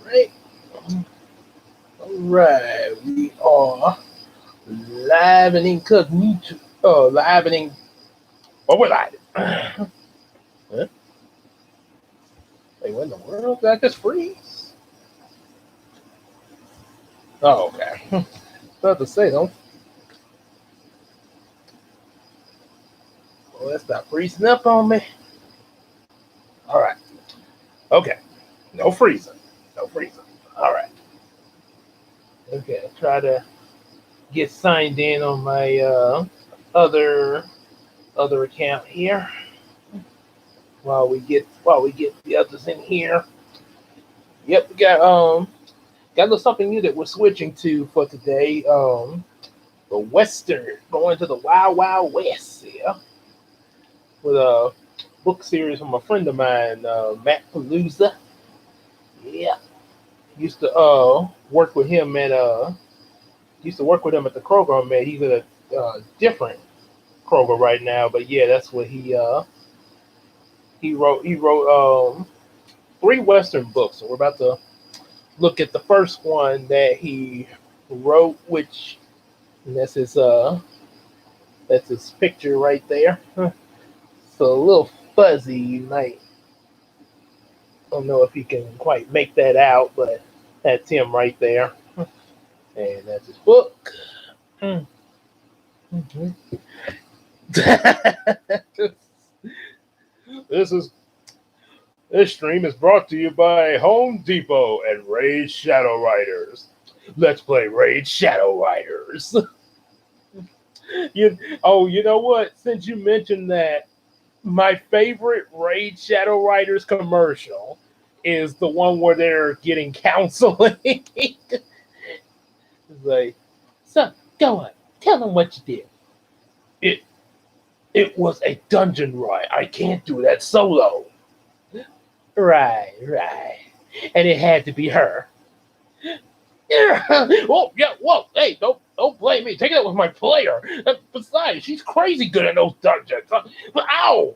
right. All right. We are live and incognito. Oh, live and in. Oh, we're live. Huh? Wait, what in the world? Did I just freeze? Oh, okay. About to say, don't. Well, that's not freezing up on me. All right. Okay. No freezing. No freezing. All right. Okay. Try to get signed in on my other other account here while we get the others in here. Yep, we got a little something new that we're switching to for today. The Western, going to the Wild Wild West. Yeah, with a book series from a friend of mine, Matt Palooza. Yeah, used to work with him at used to work with him at the Kroger. Man, he's at a different Kroger right now, but yeah, that's what he wrote three Western books. So we're about to look at the first one that he wrote, which and that's his picture right there. So a little fuzzy. You might don't know if you can quite make that out, but that's him right there, and that's his book. Mhm. this is this stream is brought to you by Home Depot and Raid Shadow Riders. Let's play Raid Shadow Riders. You know what? Since you mentioned that, my favorite Raid Shadow Riders commercial is the one where they're getting counseling. It's like, son, go on, tell them what you did. It it was a dungeon ride. I can't do that solo. Right, right. And it had to be her. Yeah. Whoa, yeah, whoa, hey, don't blame me. Take it up with my player. Besides, she's crazy good in those dungeons. Ow!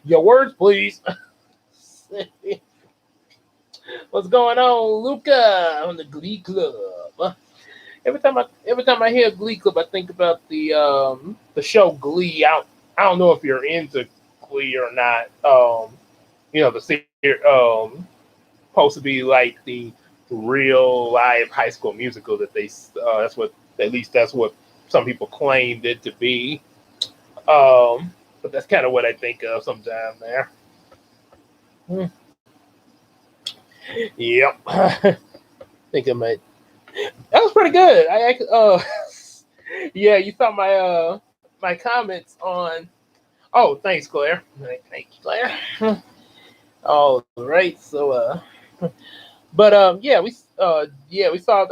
Your words, please. What's going on, Luca, on the Glee Club? Every time I hear Glee Club, I think about the show Glee. I don't know if you're into Glee or not. The supposed to be like the real live High School Musical that they. That's what at least that's what some people claimed it to be. But that's kind of what I think of sometime there. Hmm. Yep. Think I might. That was pretty good. Yeah, you saw my comments on. Oh, thanks, Claire. Thank you, Claire. All right, so but yeah, we saw.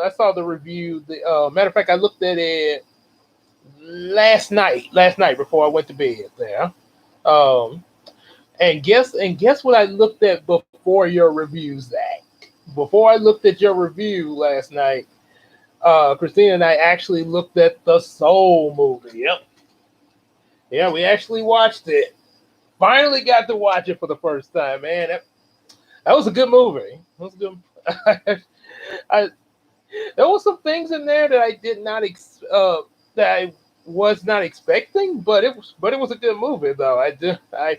I saw the review. The matter of fact, I looked at it last night. Last night before I went to bed. There. Um, and guess what I looked at before your review, Zach. Before I looked at your review last night, Christina and I actually looked at the Soul movie. Yep. Yeah, we actually watched it. Finally got to watch it for the first time, man. That was a good movie. That was good. I, there was some things in there that I did not that I was not expecting, but it was a good movie though. I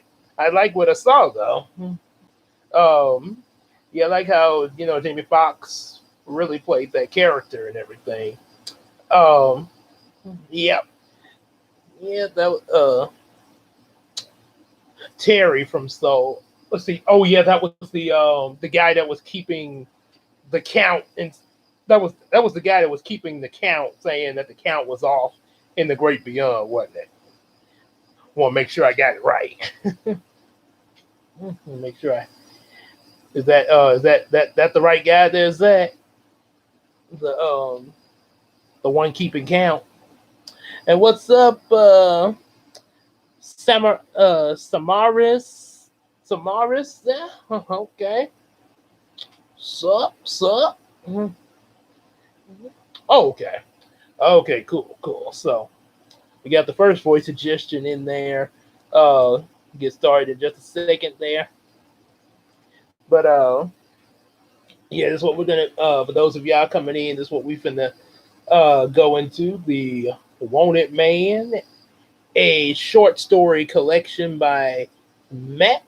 like what I saw though. Um, yeah, I like how Jamie Foxx really played that character and everything. Um, yeah, yeah, Terry from Soul. Let's see. Oh yeah, that was the guy that was keeping the count, and that was the guy that was keeping the count, saying that the count was off in the Great Beyond, wasn't it? Want to make sure I got it right. Make sure I is that the right guy? There's that the one keeping count. And what's up, Samaris? Yeah, okay. Sup, sup. Mhm. Oh, okay. Okay, cool, cool. So we got the first voice suggestion in there. Get started in just a second there. But Yeah, this is what we're gonna. For those of y'all coming in, this is what we finna go into the Wanted Man, a short story collection by Matt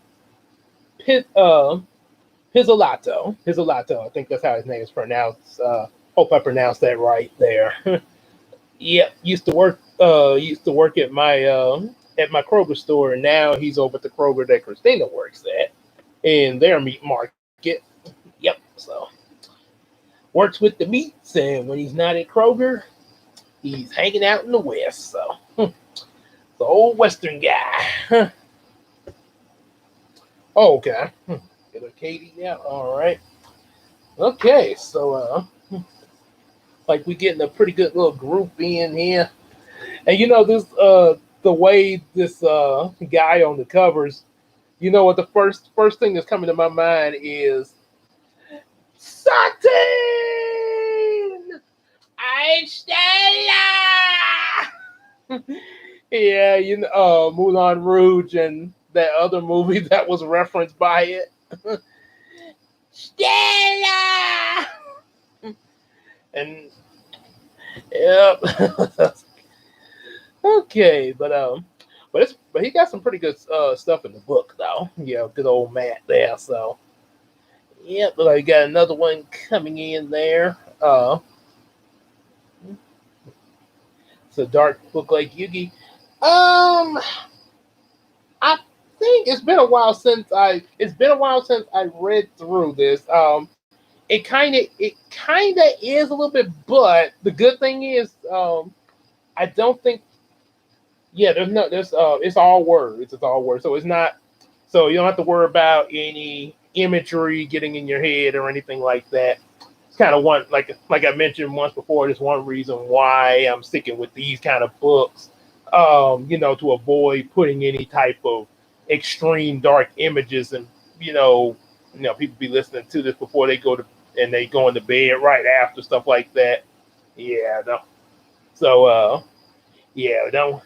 Piz, Pizzolato. Pizzolato, I think that's how his name is pronounced. Hope I pronounced that right there. Yep, used to work at my Kroger store, and now he's over at the Kroger that Christina works at in their meat market. Yep, so works with the meats, and when he's not at Kroger, he's hanging out in the West. So the old Western guy. Oh, okay. Get a Katie now. All right. Okay, so like we getting a pretty good little group in here. And this the way this guy on the covers, what the first thing that's coming to my mind is Sutton! I'm Stella! Yeah, Moulin Rouge and that other movie that was referenced by it. Stella! And yep. Okay, but he got some pretty good stuff in the book though. Yeah, good old Matt there. So yep, but I got another one coming in there. It's a dark book like Yugi. I think it's been a while since I read through this. It kind of is a little bit, but the good thing is, I don't think. Yeah, there's it's all words. It's all words. So it's not. So you don't have to worry about any imagery getting in your head or anything like that. It's kind of one like I mentioned once before. There's one reason why I'm sticking with these kind of books. To avoid putting any type of extreme dark images, and people be listening to this before they go to and they go into bed right after stuff like that. Yeah, no. So yeah, don't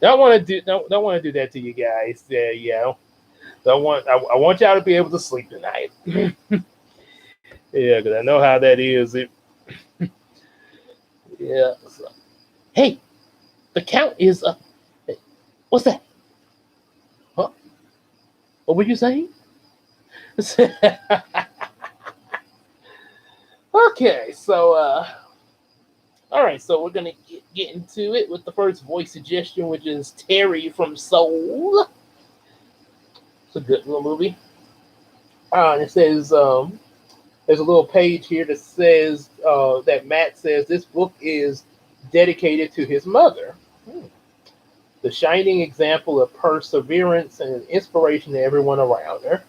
want to don't want to do that to you guys. I want y'all to be able to sleep tonight. Yeah, because I know how that is. Yeah. So. Hey, the count is up. Hey, what's that? Huh? What were you saying? Okay, so all right, so we're gonna get into it with the first voice suggestion, which is Terry from Soul. It's a good little movie. And it says there's a little page here that says that Matt says this book is dedicated to his mother. Hmm. The shining example of perseverance and inspiration to everyone around her.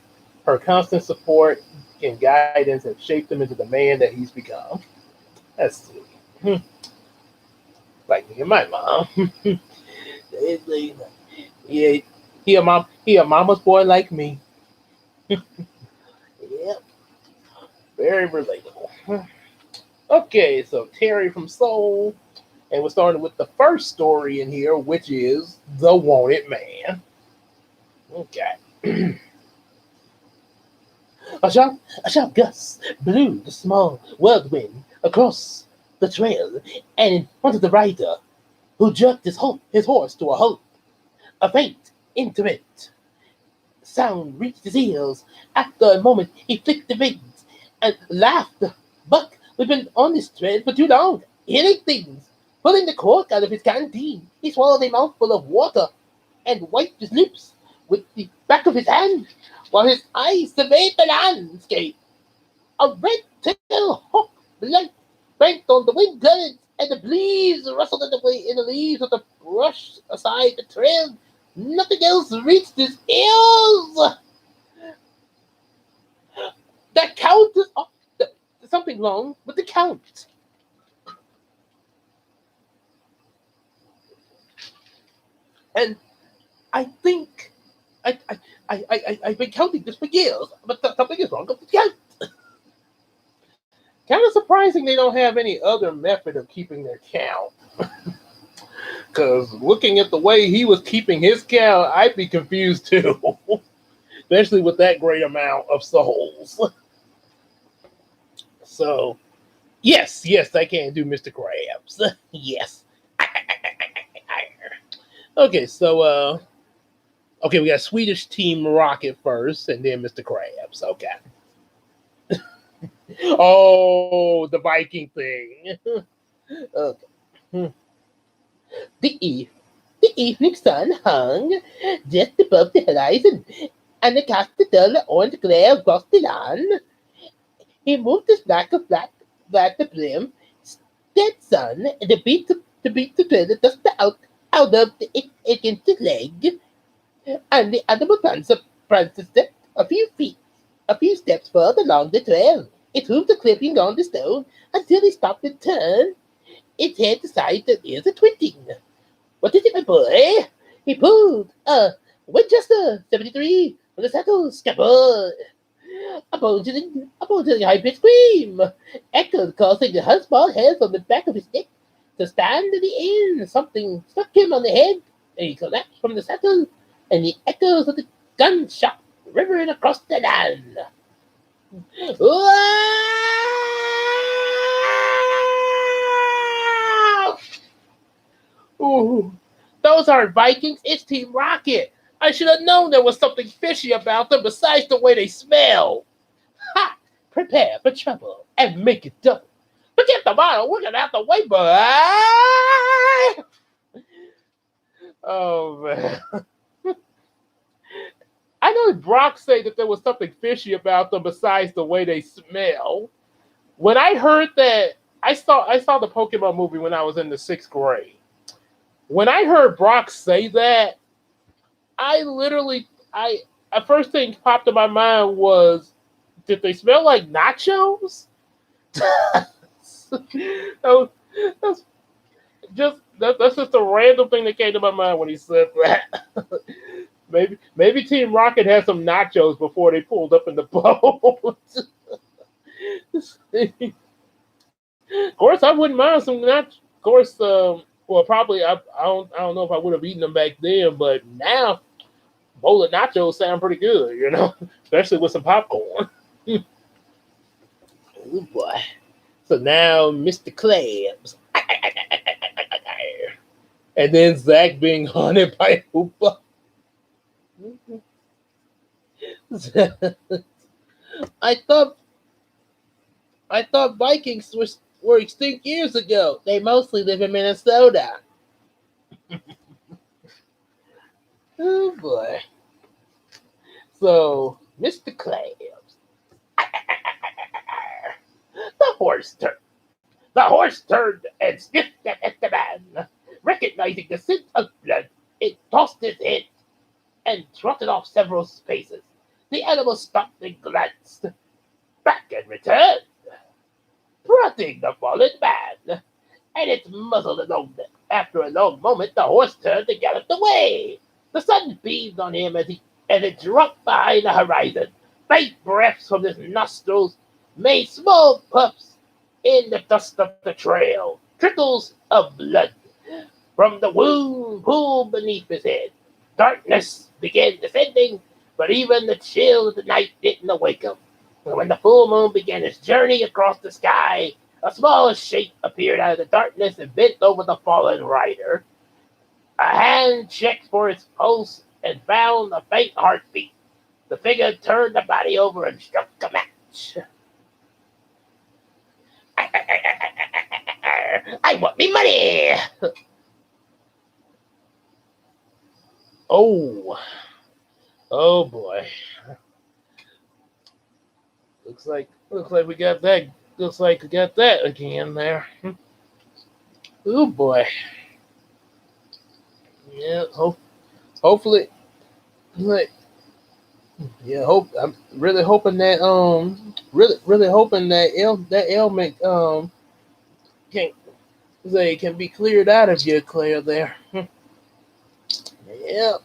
Her constant support and guidance have shaped him into the man that he's become. That's sweet. Hmm. Like me and my mom. It's like, yeah, he a mama's boy like me. Yep, very relatable. Okay, so Terry from Soul, and we're starting with the first story in here, which is The Wanted Man. Okay. A sharp gust blew the small whirlwind across the trail and in front of the rider, who jerked his horse to a halt. A faint, intimate sound reached his ears. After a moment, he flicked the reins and laughed. Buck, we've been on this trail for too long, hearing things. Pulling the cork out of his canteen, he swallowed a mouthful of water and wiped his lips with the back of his hand, while his eyes surveyed the landscape. A red-tailed hawk blight banked on the wind currents, and the breeze rustled in the leaves of the brush aside the trail. Nothing else reached his ears. The count is up. There's something wrong with the count. And I think I've been counting this for years, but something is wrong with the count. Kind of surprising they don't have any other method of keeping their count. Because looking at the way he was keeping his count, I'd be confused too. Especially with that great amount of souls. So yes, I can do Mr. Krabs. Yes. Okay, so okay, we got Swedish Team Rocket first, and then Mr. Krabs. Okay. Oh, the Viking thing. Okay. The eve, the evening sun hung just above the horizon, and it cast a dull orange glare across the land. He moved his black of black the brim, dead sun, and the beat the trailer just out of against his leg, and the animal pranced a few steps further along the trail. It moved a clipping on the stone until he stopped and turned its head aside and ears a twitching. What is it, my boy? He pulled Winchester 73 from the saddle scabble. A bulging high-pitched scream echoed, causing the small hair on the back of his neck to stand in the air. Something struck him on the head, and he collapsed from the saddle, and the echoes of the gunshot rivered across the land. Ooh, those aren't Vikings, it's Team Rocket. I should have known there was something fishy about them besides the way they smell. Ha! Prepare for trouble and make it double. Forget the model, we're gonna have to wait, boy. Oh man. I know Brock say that there was something fishy about them besides the way they smell. When I heard that, I saw the Pokemon movie when I was in the 6th grade. When I heard Brock say that, I literally I the first thing popped in my mind was, did they smell like nachos? that that's that's just a random thing that came to my mind when he said that. Maybe Team Rocket had some nachos before they pulled up in the boat. Of course, I wouldn't mind some nachos. Of course, well, probably I don't know if I would have eaten them back then, but now bowl of nachos sound pretty good, especially with some popcorn. Oh boy! So now Mr. Krabs, and then Zach being haunted by Hoopa. I thought I thought Vikings were extinct years ago. They mostly live in Minnesota. Oh boy. So, Mr. Krabs. The horse turned and sniffed at the man. Recognizing the scent of blood, it tossed its head and trotted off several paces. The animal stopped and glanced back and returned, prodding the fallen man, and its muzzle along. After a long moment, the horse turned and galloped away. The sun beamed on him as it dropped behind the horizon. Faint breaths from his nostrils made small puffs in the dust of the trail. Trickles of blood from the wound pooled beneath his head. Darkness began descending, but even the chill of the night didn't awake him. When the full moon began its journey across the sky, a small shape appeared out of the darkness and bent over the fallen rider. A hand checked for its pulse and found a faint heartbeat. The figure turned the body over and struck a match. I want me money! Oh, oh boy. Looks like we got that. Looks like we got that again there. Oh boy. Yeah. Hopefully. Like, yeah. I'm really hoping that really hoping that that ailment can can be cleared out of you, Claire. There. Yeah.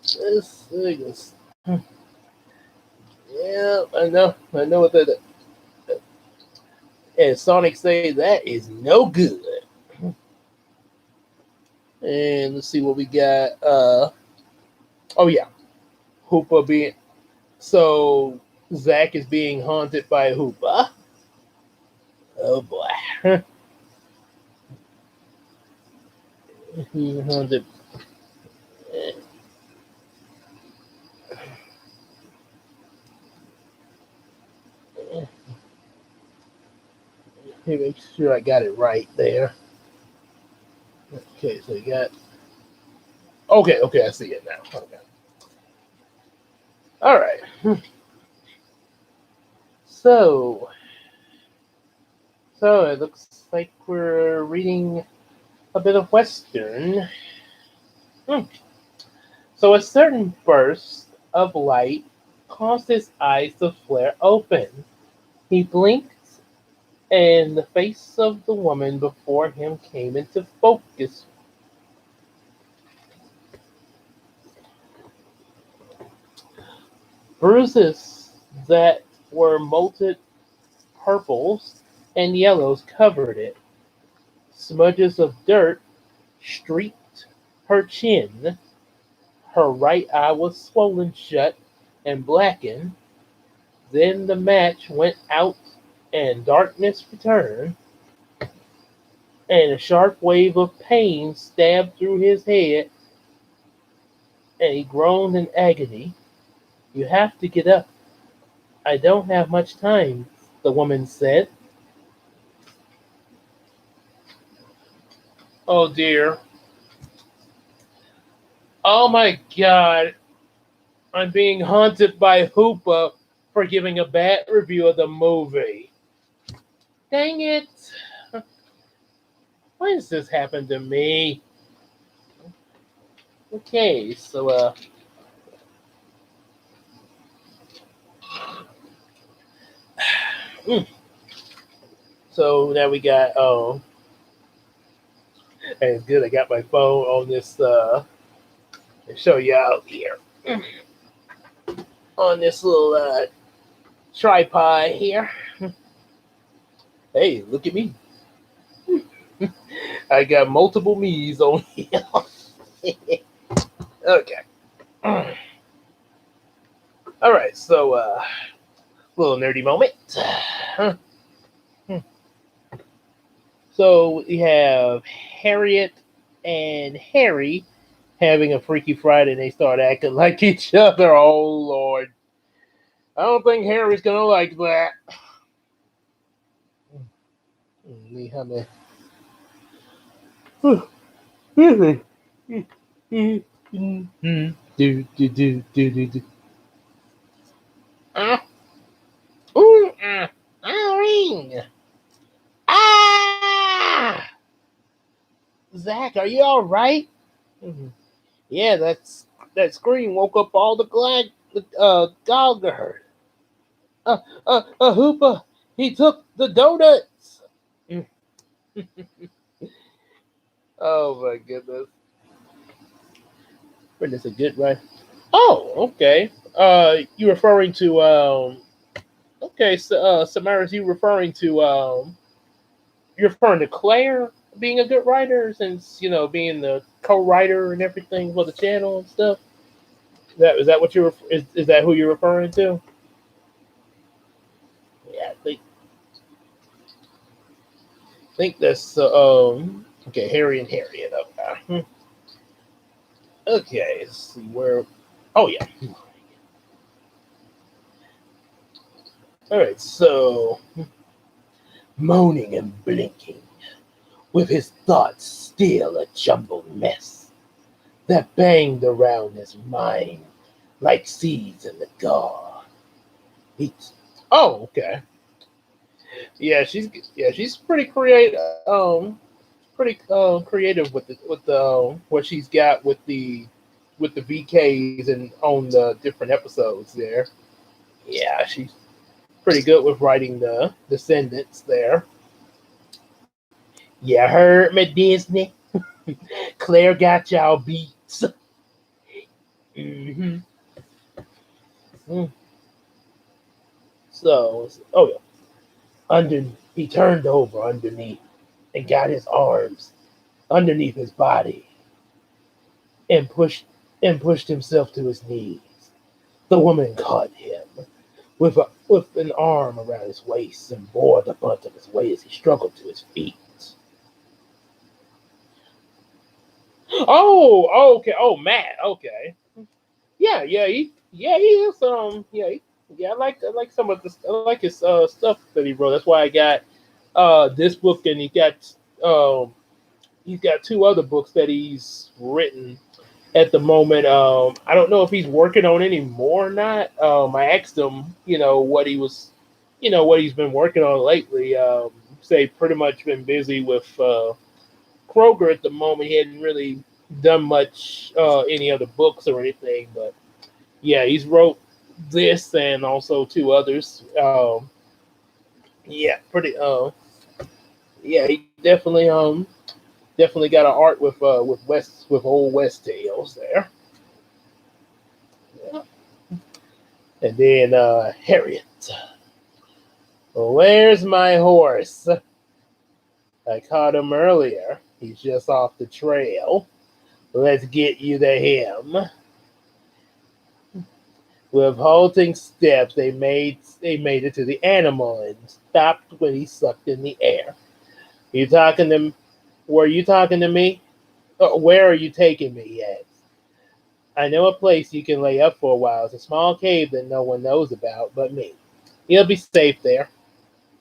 This thing is. Yeah, I know what that. And Sonic say that is no good. And let's see what we got. Oh yeah, Hoopa being so. Zach is being haunted by Hoopa. Oh boy. He's haunted. Let me make sure I got it right there. Okay, so you got. Okay, okay, I see it now. Okay. All right. So, so it looks like we're reading a bit of Western. Hmm. So a certain burst of light caused his eyes to flare open. He blinked, and the face of the woman before him came into focus. Bruises that were molted purples and yellows covered it. Smudges of dirt streaked her chin. Her right eye was swollen shut and blackened. Then the match went out and darkness returned, and a sharp wave of pain stabbed through his head, and he groaned in agony. You have to get up. I don't have much time, the woman said. Oh dear. Oh my god. I'm being haunted by Hoopa for giving a bad review of the movie. Dang it. Why does this happen to me? Okay, so mm, so now we got and it's good I got my phone on this to show you out here. On this little tripod here. Hey, look at me. I got multiple me's on here. Okay. All right, so little nerdy moment. So we have Harriet and Harry having a Freaky Friday, and they start acting like each other. Oh Lord, I don't think Harry's gonna like that. Me, how many? Do do do do do do. Ah, ooh, ring. Ah, Zach, are you all right? Mhm. Yeah, that scream woke up all the Gallagher. Hoopa, he took the donuts. Oh my goodness. Goodness, a good right. Oh, okay. You referring to okay, so Samaras, you referring to Claire being a good writer since, being the co-writer and everything for the channel and stuff? Is that what is that who you're referring to? Yeah, I think that's okay, Harry and Harriet. Okay. Okay, let's see where. Oh yeah. All right, so moaning and blinking, with his thoughts still a jumbled mess that banged around his mind like seeds in the gar. He, oh, okay. Yeah, she's pretty creative. Pretty creative with the what she's got with the VKs and on the different episodes there. Yeah, she's pretty good with writing the descendants there. You heard me, Disney. Claire got y'all beats. hmm Mm. Oh yeah. Under he turned over underneath and got his arms underneath his body and pushed himself to his knees. The woman caught him, with an arm around his waist and bore the brunt of his weight as he struggled to his feet. Oh, okay. Oh, Matt. Okay. Yeah, he is. I like some of the I like his stuff that he wrote. That's why I got this book, and he's got two other books that he's written at the moment. I don't know if he's working on any more or not. I asked him, what he's been working on lately. Say pretty much been busy with Kroger at the moment. He hadn't really done much any other books or anything, but yeah, he's wrote this and also two others. Yeah, pretty. Yeah, he definitely got an art with old West Tales there. Yeah. And then Harriet. Where's my horse? I caught him earlier. He's just off the trail. Let's get you to him. With halting steps, they made it to the animal and stopped when he sucked in the air. You talking to? Were you talking to me? Where are you taking me? He asked. I know a place you can lay up for a while. It's a small cave that no one knows about but me. You'll be safe there.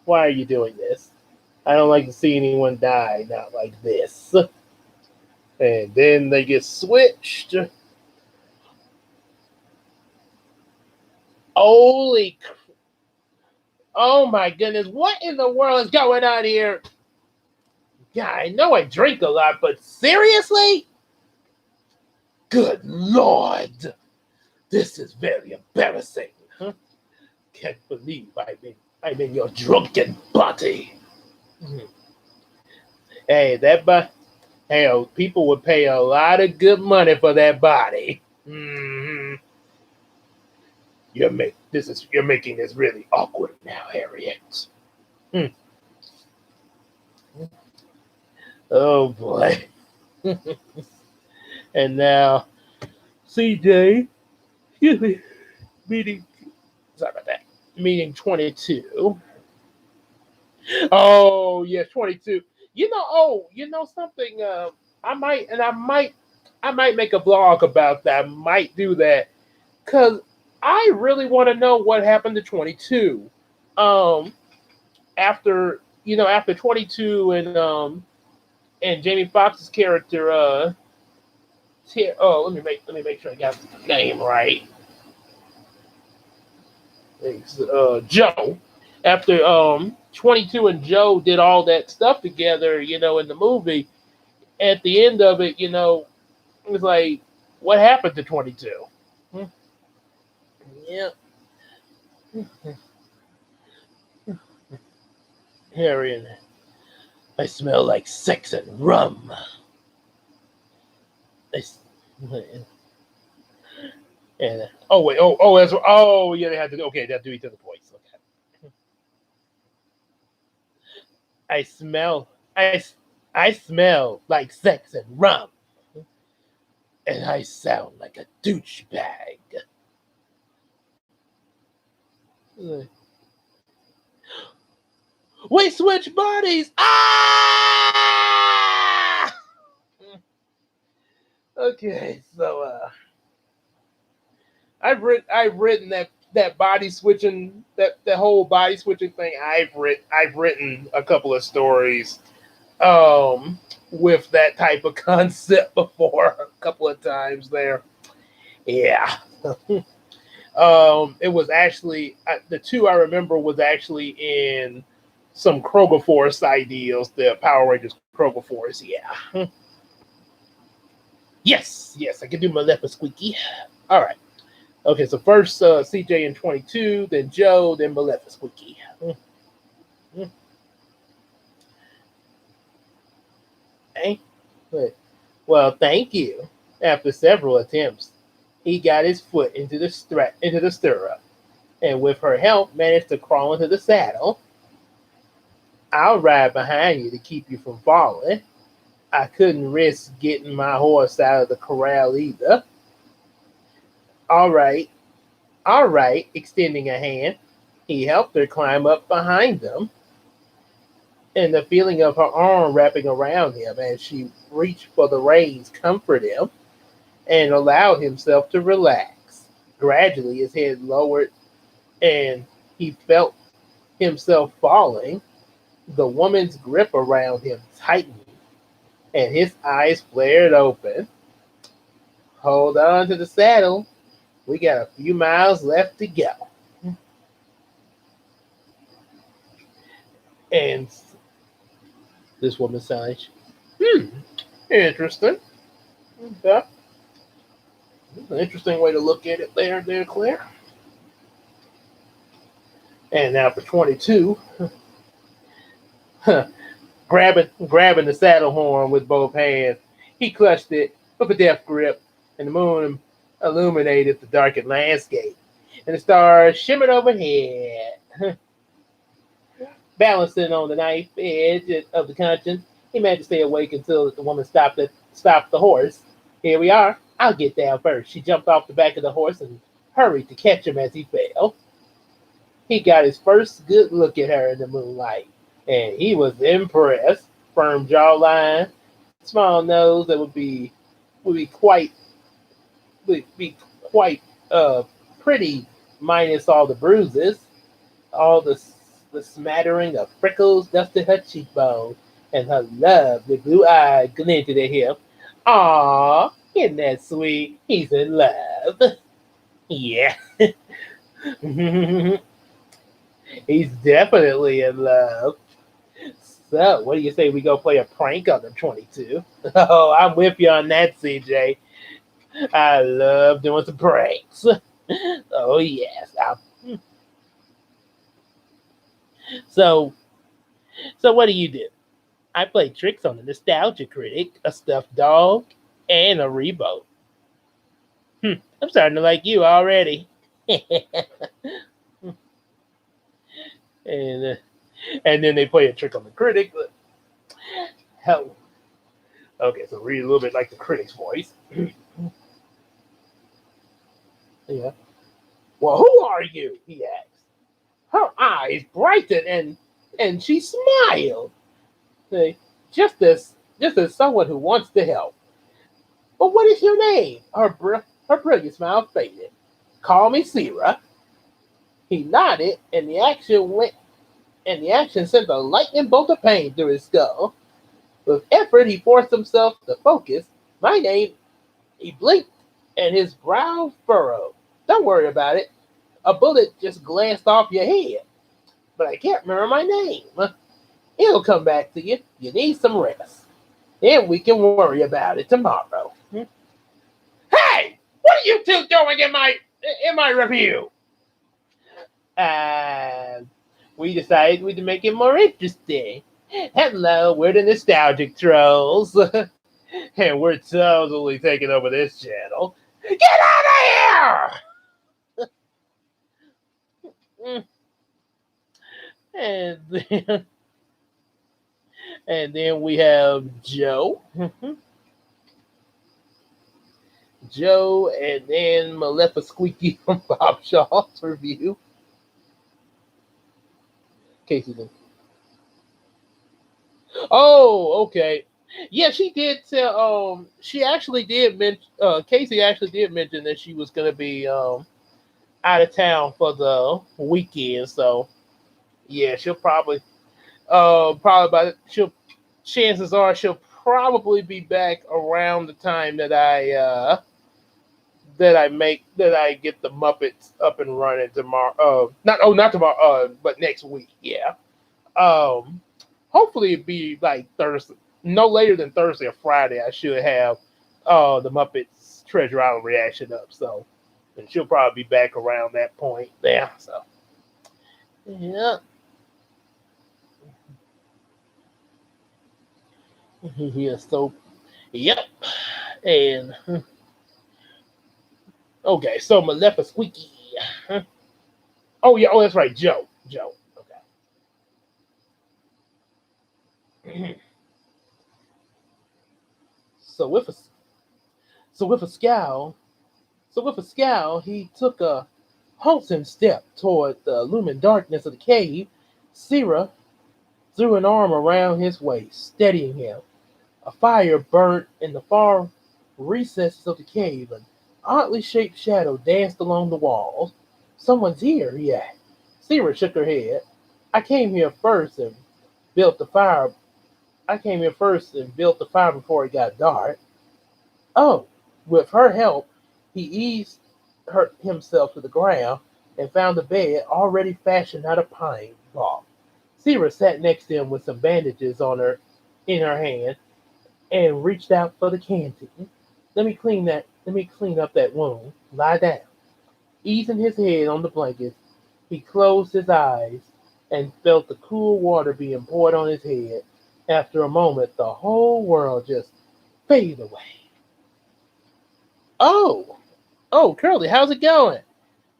Why are you doing this? I don't like to see anyone die, not like this. And then they get switched. Holy, oh my goodness, what in the world is going on here? Yeah, I know I drink a lot, but seriously? Good Lord, this is very embarrassing. Huh? Can't believe I'm in your drunken body. Mhm. Hey, people would pay a lot of good money for that body. Hmm. You're making this really awkward now, Harriet. Hmm. Oh boy. And now CJ, excuse me, meeting. Sorry about that. Meeting 22. Oh yes, 22. Something. I might make a blog about that. I might do that because I really want to know what happened to 22. Um, after 22 and Jamie Foxx's character. Let me make sure I got the name right. It's Joe. After 22 and Joe did all that stuff together, in the movie, at the end of it, it was like, what happened to 22? Hmm. Yeah. Harry, I smell like sex and rum. I, and oh wait, yeah, they had to. Okay, they have to do each other voice. Okay. I smell. I smell like sex and rum, and I sound like a douchebag. We switch bodies. Ah! Okay, so I've written that body switching that whole body switching thing. I've written a couple of stories with that type of concept before a couple of times there. Yeah. It was actually the two I remember was actually in some Kroger Force ideals, the Power Rangers Kroger Force. Yeah. Yes, I can do my left squeaky. All right. Okay, so first CJ in 22, then Joe, then Maleficent Squeaky. Okay. Well, thank you. After several attempts, he got his foot into the stirrup, and with her help, managed to crawl into the saddle. I'll ride behind you to keep you from falling. I couldn't risk getting my horse out of the corral either. All right, all right, extending a hand. He helped her climb up behind them, and the feeling of her arm wrapping around him as she reached for the reins comforted him and allowed himself to relax. Gradually, his head lowered and he felt himself falling. The woman's grip around him tightened and his eyes flared open. Hold on to the saddle. We got a few miles left to go. And this woman sighs. Interesting. Okay. An interesting way to look at it there, Claire. And now for 22, grabbing the saddle horn with both hands, he clutched it with a deft grip, and the moon illuminated the darkened landscape, and the stars shimmered overhead. Balancing on the knife edge of the conscience, he managed to stay awake until the woman stopped the horse. Here we are. I'll get down first. She jumped off the back of the horse and hurried to catch him as he fell. He got his first good look at her in the moonlight, and he was impressed. Firm jawline, small nose that would be quite would be quite pretty, minus all the bruises. All the smattering of freckles dusted her cheekbones, and her lovely blue eyes glinted at him. Aw, isn't that sweet? He's in love. Yeah. He's definitely in love. So, what do you say we go play a prank on the 22? Oh, I'm with you on that, CJ. I love doing some pranks. Oh, yes. So, so what do you do? I play tricks on a nostalgia critic, a stuffed dog, and a Rebo. I'm starting to like you already. and uh, and then they play a trick on the critic. Hell, okay, so read a little bit like the critic's voice. Yeah. Well, who are you? He asked. Her eyes brightened and she smiled. Say, just as someone who wants to help. But what is your name? Her brilliant smile faded. Call me Sierra. He nodded, and the action sent a lightning bolt of pain through his skull. With effort, he forced himself to focus. My name. He blinked, and his brow furrowed. Don't worry about it. A bullet just glanced off your head, but I can't remember my name. It'll come back to you. You need some rest. Then we can worry about it tomorrow. Hey, what are you two doing in my review? Uh, we decided we'd make it more interesting. Hello, we're the nostalgic trolls, and we're totally taking over this channel. Get out of here! and then, and then we have Joe. Joe, and then Malefa Squeaky from Bob Shaw's review. Casey's in. Oh, okay. Yeah, she did tell. She actually did mention. Casey actually did mention that she was gonna be out of town for the weekend. So yeah, she'll probably by she'll chances are she'll probably be back around the time that I get the Muppets up and running tomorrow. Not tomorrow. But next week. Yeah. Um, Hopefully it'd be like Thursday, no later than Thursday or Friday. I should have the Muppets Treasure Island reaction up. So, and she'll probably be back around that point there. So, yeah. Yeah. So, yep. And okay. So Malefa Squeaky. Oh yeah. Oh, that's right. Joe. Joe. Okay. So with a so with a scowl, he took a halting step toward the looming darkness of the cave, Sira threw an arm around his waist, steadying him. A fire burnt in the far recesses of the cave. An oddly shaped shadow danced along the walls. Someone's here, he asked. Sira shook her head. I came here first and built the fire. I came here first and built the fire before it got dark. Oh, with her help, he eased himself to the ground and found a bed already fashioned out of pine bark. Sira sat next to him with some bandages on her in her hand and reached out for the canteen. Let me clean up that wound. Lie down. Easing his head on the blankets, he closed his eyes and felt the cool water being poured on his head. After a moment, the whole world just faded away. Oh, oh, Curly, how's it going?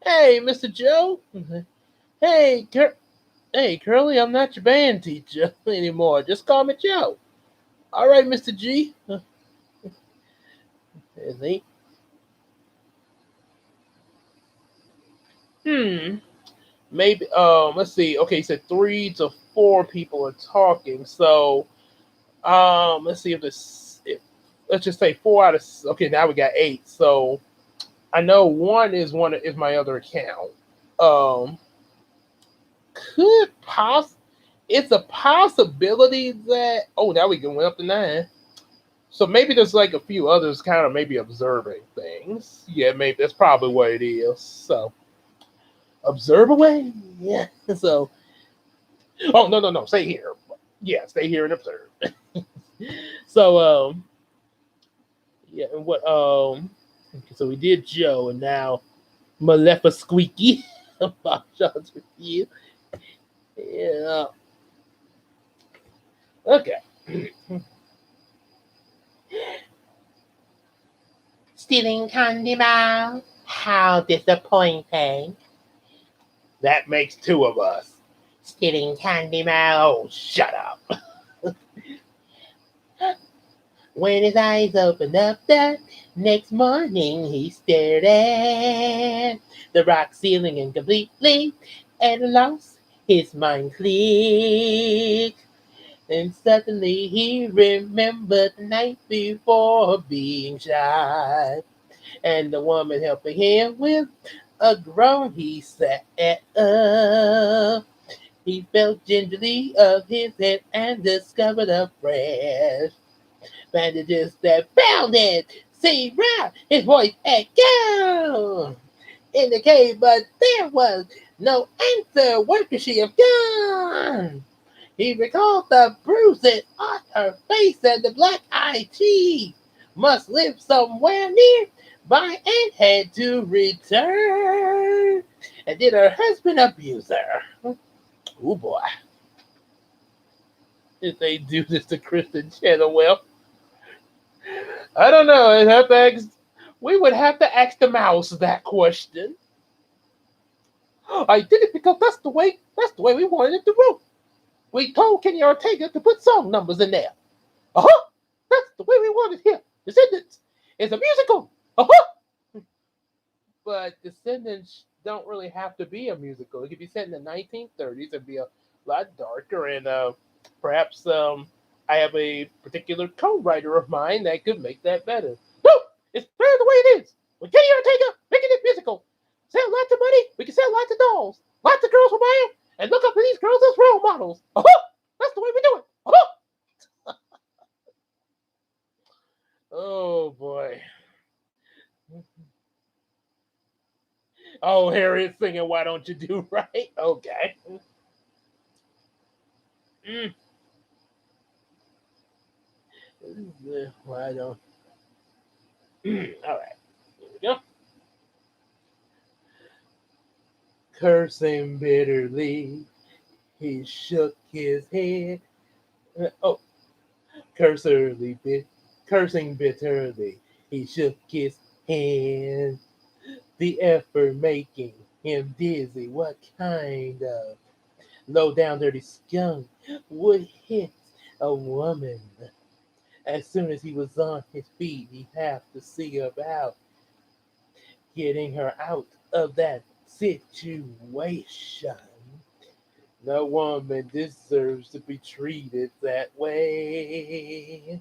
Hey, Mr. Joe. Hey, hey, Curly, I'm not your band teacher anymore. Just call me Joe. All right, Mr. G. Is he? Hmm. Maybe. Let's see. Okay, you said 3 to 4 people are talking. So, let's see if this. If, let's just say 4 out of. Okay, now we got 8. So I know one is my other account. Um, could poss. It's a possibility that. Oh, now we going up to 9. So maybe there's like a few others kind of maybe observing things. Yeah, maybe that's probably what it is. So observe away. Yeah. So oh no, stay here. Yeah, stay here and observe. So yeah, and what okay, so we did Joe and now Malefa Squeaky. Bob John's review. Yeah. Okay. Stealing candy mouse. How disappointing. That makes 2 of us. Stealing candy mouse. Oh, shut up. When his eyes opened up that next morning, he stared at the rock ceiling and completely and lost his mind clear. And suddenly he remembered the night before being shot. And the woman helping him with a groan, he sat up. He felt gingerly of his head and discovered a fresh bandages that found it. See round his voice echoed in the cave, but there was no answer. Where could she have gone? He recalled the bruises on her face and the black-eyed cheese must live somewhere near by and had to return. And did her husband abuse her? Oh boy. If they do this to Kristen Chenoweth, I don't know. We would have to ask the mouse that question. I did it because that's the way we wanted it to roll. We told Kenny Ortega to put song numbers in there. Uh-huh. That's the way we wanted here. Descendants is a musical. Uh-huh. But Descendants don't really have to be a musical. It could be set in the 1930s and be a lot darker. And perhaps I have a particular co-writer of mine that could make that better. No, it's better the way it is. With Kenny Ortega making it musical. Sell lots of money, we can sell lots of dolls. Lots of girls will buy them. And look up to these girls as role models. Uh-huh. That's the way we do it. Uh-huh. Oh boy. Oh, Harriet singing "Why Don't You Do Right"? Okay. Mm. Why don't? All right. Here we go. Cursing bitterly, he shook his head. Oh, cursorily bit, cursing bitterly, he shook his hand. The effort making him dizzy. What kind of low down dirty skunk would hit a woman? As soon as he was on his feet, he'd have to see about getting her out of that situation. No woman deserves to be treated that way.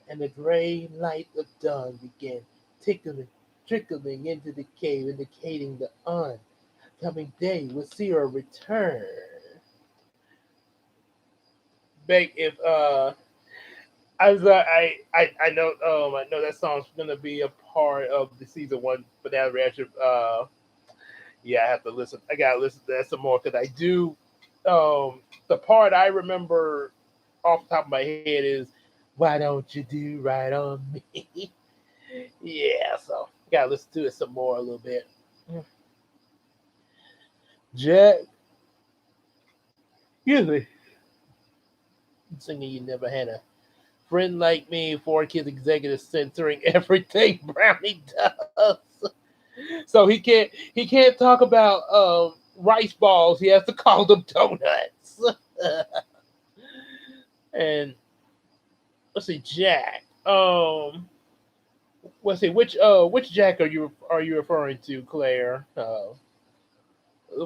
And the gray light of dawn began tickling, trickling into the cave, indicating the oncoming day would see her return. Beg if I know that song's gonna be a part of the season one finale reaction. Yeah, I have to listen. I gotta listen to that some more because I do. The part I remember off the top of my head is, "Why don't you do right on me?" Yeah, so gotta listen to it some more a little bit. Jack, excuse singing "You Never Had a Friend Like Me" for Kids Executive censoring everything Brownie does. So he can't talk about rice balls. He has to call them donuts. And let's see, Jack. Let's see, which Jack are you referring to, Claire? Oh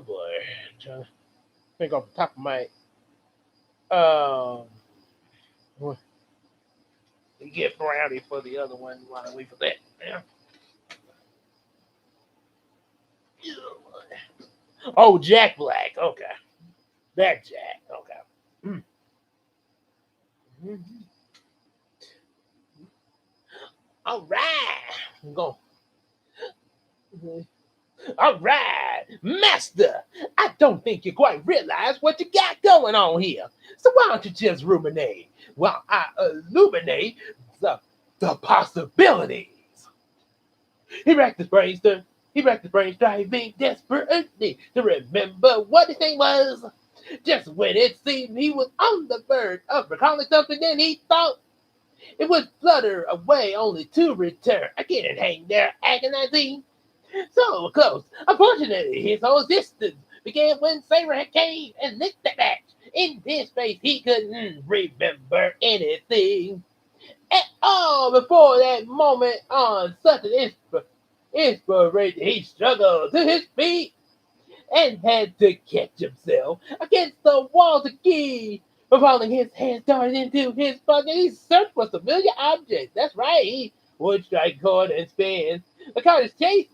boy, I'm trying to think off the top of my um. Well, you get Brownie for the other one while I wait for that. Yeah. Oh, Jack Black. Okay, that Jack. Okay. Mm-hmm. All right. I'm going. All right, Master. I don't think you quite realize what you got going on here. So why don't you just ruminate while I illuminate the the possibilities? He racked his brains to he racked his brains, striving desperately to remember what his name was. Just when it seemed he was on the verge of recalling something, then he thought it would flutter away only to return again and hang there agonizing. So close. Unfortunately, his whole existence began when Sarah came and licked the match. In his face, he couldn't remember anything at all before that moment. On such an inspiration, he struggled to his feet and had to catch himself against the wall to keep from falling. His hands darted into his pocket. He searched for familiar objects. That's right. He would strike chord and spin. The card is chasing.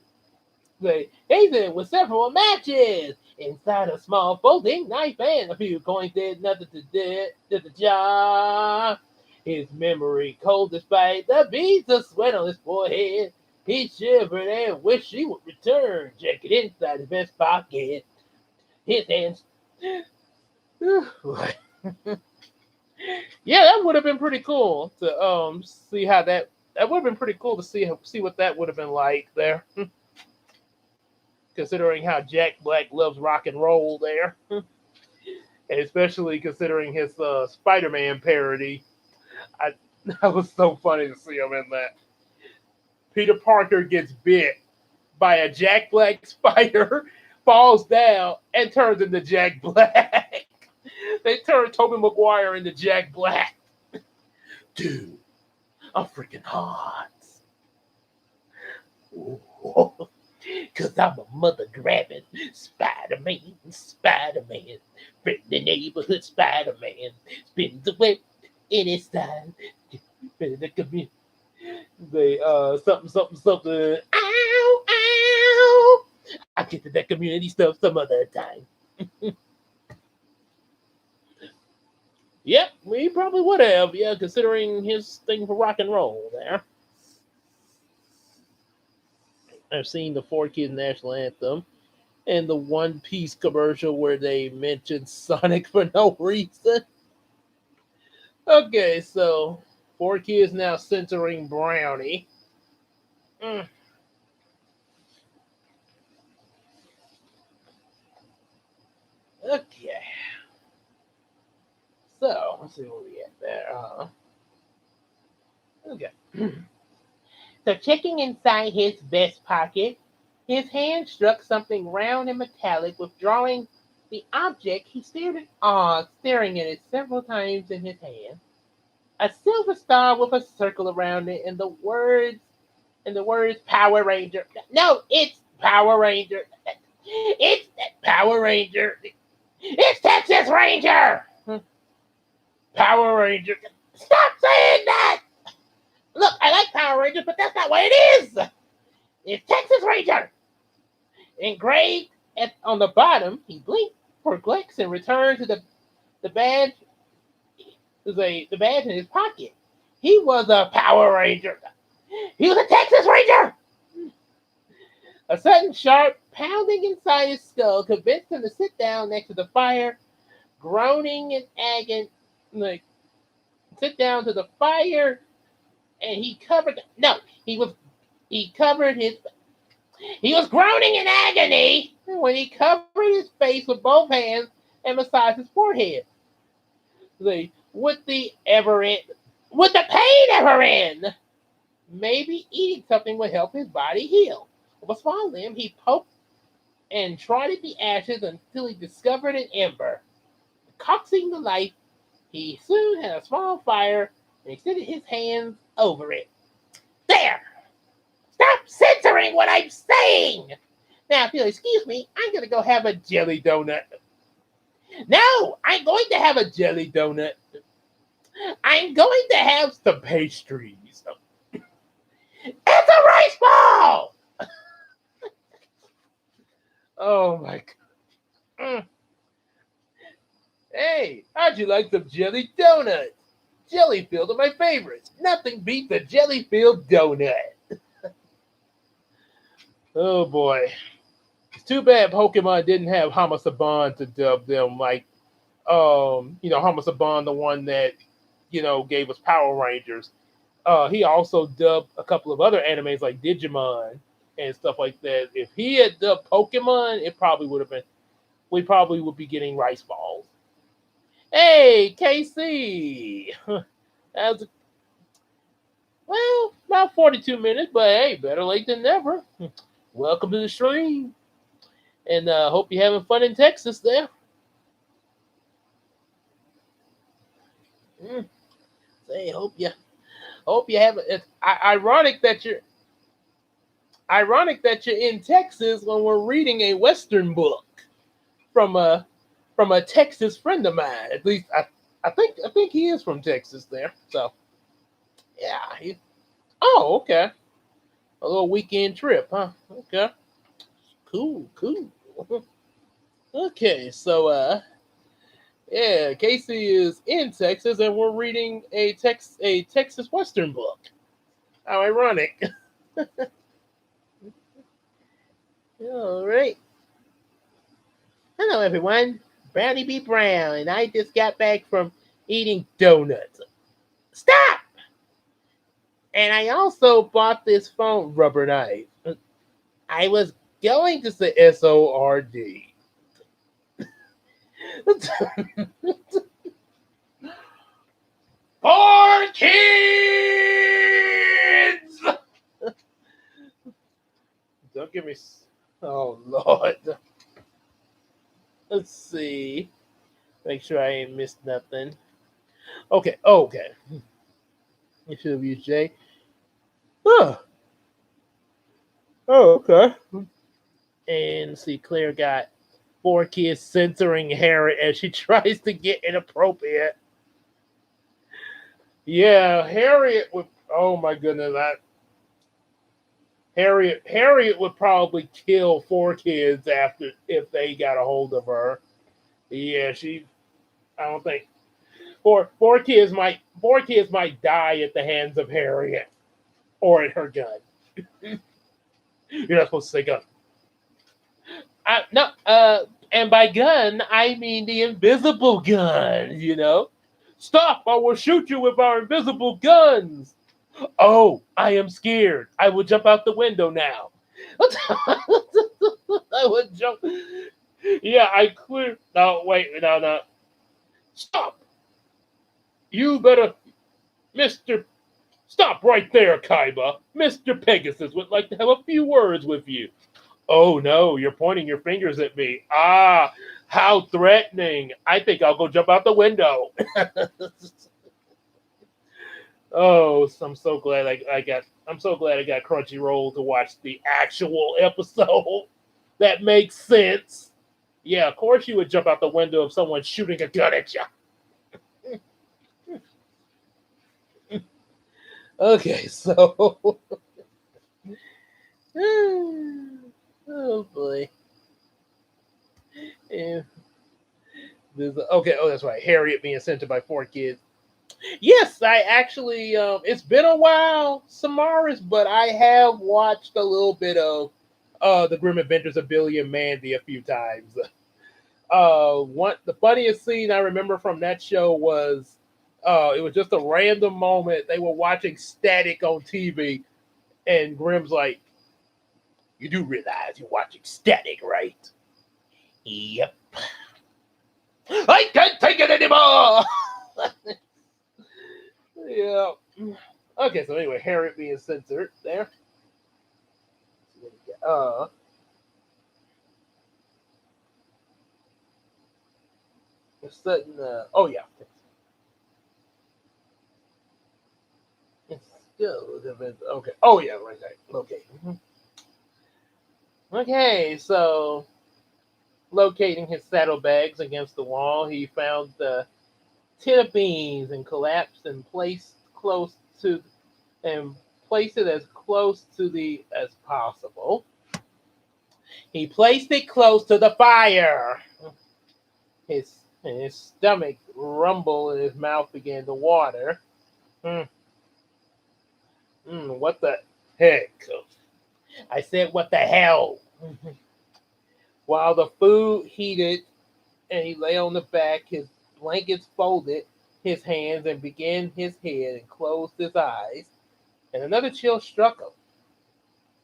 Hazen with several matches. Inside a small folding knife and a few coins did nothing to the job. His memory cold despite the beads of sweat on his forehead. He shivered and wished she would return. Check it inside his vest pocket. His hands. Yeah, that would have been pretty cool to see how that would have been pretty cool to see what that would have been like there. Considering how Jack Black loves rock and roll there, and especially considering his Spider-Man parody. I, that was so funny to see him in that. Peter Parker gets bit by a Jack Black spider, falls down, and turns into Jack Black. They turned Tobey Maguire into Jack Black. Dude, I'm freaking hot. Ooh. Cause I'm a mother grabbing Spider-Man, Spider-Man, friendly neighborhood Spider-Man, spins away in his style. The community, they something something something. Ow, ow. I'll get to that community stuff some other time. Yep, we probably would have, yeah, considering his thing for rock and roll there. I've seen the Four Kids national anthem and the One Piece commercial where they mentioned Sonic for no reason. Okay, so Four Kids now censoring Brownie. Mm, okay, so let's see what we got there. Okay. So checking inside his vest pocket, his hand struck something round and metallic. Withdrawing the object, he stared in awe, staring at it several times in his hand. A silver star with a circle around it, and the words Power Ranger. No, it's Power Ranger. It's Power Ranger. It's Texas Ranger. Power Ranger. Stop saying that. Look, I like Power Rangers, but that's not what it is. It's Texas Ranger. Engraved on the bottom, he blinked, perplexed, and returned to the badge. The badge in his pocket. He was a Power Ranger. He was a Texas Ranger. A sudden sharp pounding inside his skull convinced him to sit down next to the fire, groaning in agony. Like, sit down to the fire, and he covered. No, he covered his. He was groaning in agony when he covered his face with both hands and massaged his forehead. Like, would the pain ever end? Maybe eating something would help his body heal. With a small limb, he poked and trotted the ashes until he discovered an ember. Coaxing the light, he soon had a small fire and extended his hands over it. There! Stop censoring what I'm saying! Now, if you'll excuse me, I'm going to go have a jelly donut. No, I'm going to have a jelly donut. I'm going to have some pastries. It's a rice ball! Oh my God. Hey, how'd you like some jelly donuts? Jelly filled are my favorites. Nothing beats a jelly filled donut. Oh boy. It's too bad Pokemon didn't have Hamasaban to dub them like Hamasaban, the one that, gave us Power Rangers. He also dubbed a couple of other animes like Digimon and stuff like that. If he had dubbed Pokemon, it probably would have been. We probably would be getting rice balls. Hey, KC. That's about 42 minutes, but hey, better late than never. Welcome to the stream, and hope you're having fun in Texas there. Say, hope you have it. It's ironic that you're in Texas when we're reading a Western book from a Texas friend of mine. At least I think he is from Texas there. So yeah. Oh, okay. A little weekend trip, huh? Okay. Cool. Okay, so yeah, Casey is in Texas, and we're reading a Texas Western book. How ironic! All right. Hello, everyone. Brownie B. Brown, and I just got back from eating donuts. Stop! And I also bought this foam rubber knife. I was going to say SORD. For kids! Don't give me. Oh, Lord. Let's see. Make sure I ain't missed nothing. Okay. It should be J. Oh, okay. And see, Claire got 4 kids censoring Harriet as she tries to get inappropriate. Yeah, Harriet would. Oh my goodness, Harriet would probably kill 4 kids if they got a hold of her. Yeah, I don't think four kids might die at the hands of Harriet or at her gun. You're not supposed to say gun. No, and by gun I mean the invisible gun. Stop! I will shoot you with our invisible guns. Oh, I am scared. I will jump out the window now. I would jump. Yeah, I clear. No, wait, no. Stop! You better, Mister. Stop right there, Kaiba. Mr. Pegasus would like to have a few words with you. Oh no, you're pointing your fingers at me. Ah, how threatening. I think I'll go jump out the window. Oh, I'm so glad I got Crunchyroll to watch the actual episode. That makes sense. Yeah, of course you would jump out the window if someone's shooting a gun at you. Okay, so oh boy. Yeah, okay, oh that's right. Harriet being sent to by four kids. Yes, I actually it's been a while, Samaras, but I have watched a little bit of the Grim Adventures of Billy and Mandy a few times. One the funniest scene I remember from that show was it was just a random moment. They were watching Static on TV, and Grim's like, "You do realize you're watching Static, right?" Yep. I can't take it anymore. Yeah. Okay, so anyway, Harriet being censored there. Uh, sudden. Oh yeah. It's still okay. Oh yeah, right there. Okay. Okay, so locating his saddlebags against the wall, he found the tin of beans and collapsed and to and placed it as close to the as possible. He placed it close to the fire. His stomach rumbled and his mouth began to water. Mm, what the heck? I said, what the hell? While the food heated and he lay on the back, his blankets folded his hands and began his head and closed his eyes, and another chill struck him.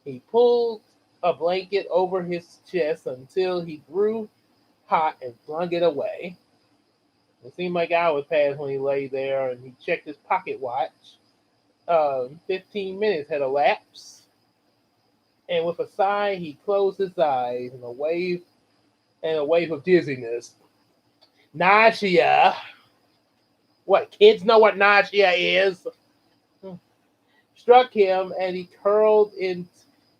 He pulled a blanket over his chest until he grew hot and flung it away. It seemed like hours passed when he lay there and he checked his pocket watch. 15 minutes had elapsed, and with a sigh, he closed his eyes and a wave of dizziness. Nausea. What, kids know what nausea is? Struck him and he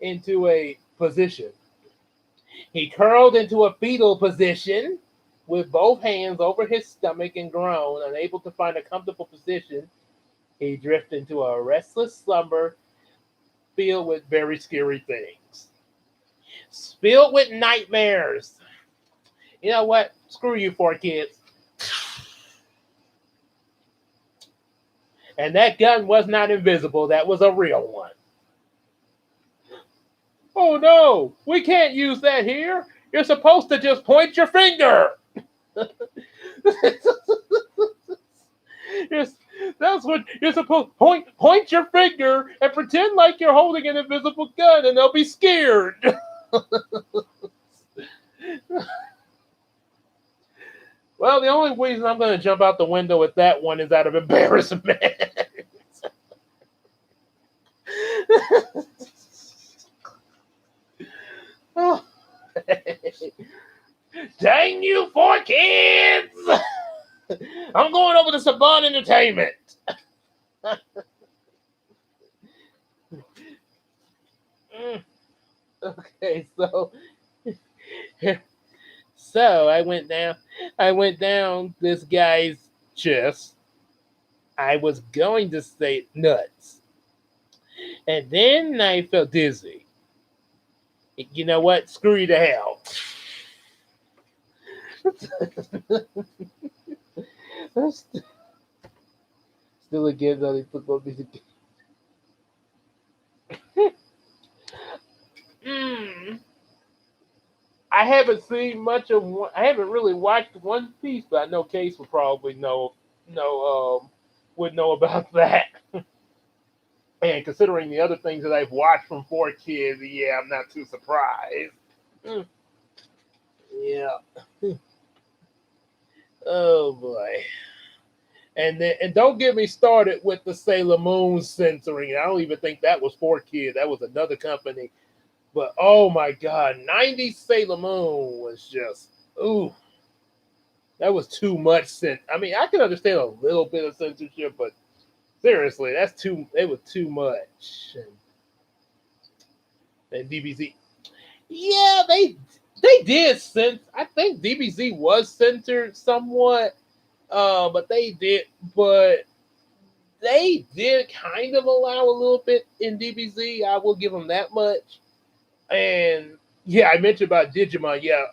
into a position. He curled into a fetal position with both hands over his stomach and groaned, unable to find a comfortable position. He drifted into a restless slumber filled with very scary things. Filled with nightmares. You know what? Screw you, four kids. And that gun was not invisible. That was a real one. Oh no, we can't use that here. You're supposed to just point your finger. Yes, that's what you're supposed point your finger and pretend like you're holding an invisible gun and they'll be scared. Well, the only reason I'm going to jump out the window with that one is out of embarrassment. Oh. Dang you, four kids! I'm going over to Saban Entertainment. Okay, so I went down this guy's chest. I was going to say nuts. And then I felt dizzy. You know what? Screw you to hell. Still again, on football music. Mm. I haven't seen much of one. I haven't really watched One Piece, but I know Case would probably would know about that. And considering the other things that I've watched from Four Kids, yeah, I'm not too surprised. Mm. Yeah. Oh boy. And don't get me started with the Sailor Moon censoring. I don't even think that was Four Kids. That was another company. But oh my god, 90s Sailor Moon was just ooh, that was too much I mean, I can understand a little bit of censorship, but seriously, that's too. It was too much. And DBZ, Yeah, they did censor. I think DBZ was censored somewhat, but but they did kind of allow a little bit in DBZ. I will give them that much. And yeah, I mentioned about Digimon. Yeah,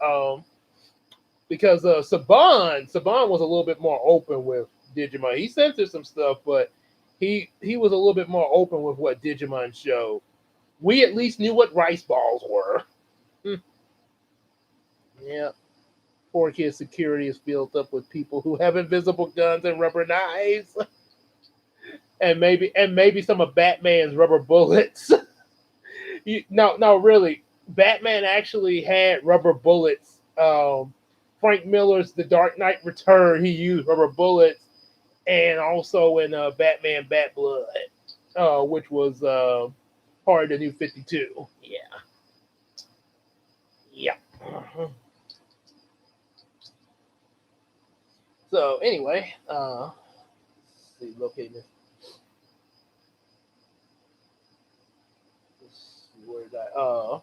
because Saban was a little bit more open with Digimon. He censored some stuff, but he was a little bit more open with what Digimon showed. We at least knew what rice balls were. Yeah. Poor kid security is filled up with people who have invisible guns and rubber knives, and maybe some of Batman's rubber bullets. No, really, Batman actually had rubber bullets. Frank Miller's The Dark Knight Return, he used rubber bullets, and also in Batman Bat Blood, which was part of the New 52. Yeah, yeah. So anyway, let's see, locating this. Where did I? Oh,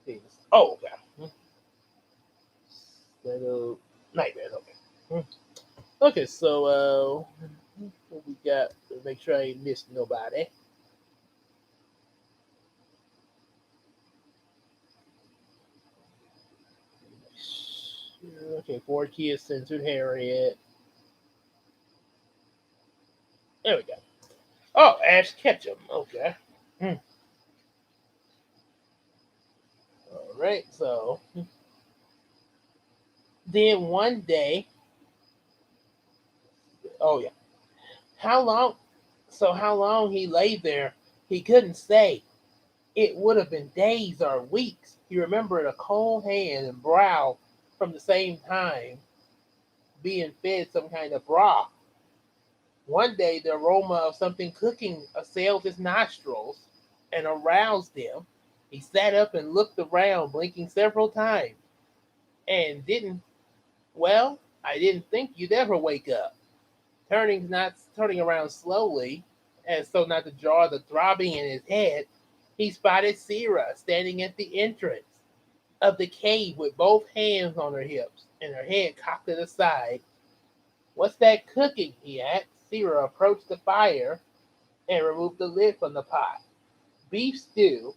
okay. Settle nightmares. Okay. Okay, so what we got? Make sure I ain't missed nobody. Okay, 4 kids censored Harriet. There we go. Oh, Ash Ketchum. Okay. Hmm. All right. So then one day, oh yeah, how long? So how long he lay there? He couldn't say. It would have been days or weeks. He remembered a cold hand and brow from the same time being fed some kind of broth. One day, the aroma of something cooking assailed his nostrils and aroused him. He sat up and looked around, blinking several times, and didn't, well, I didn't think you'd ever wake up. Turning around slowly, as so not to jar the throbbing in his head, he spotted Sierra standing at the entrance of the cave with both hands on her hips and her head cocked to the side. What's that cooking? He asked. Sierra approached the fire and removed the lid from the pot. Beef stew.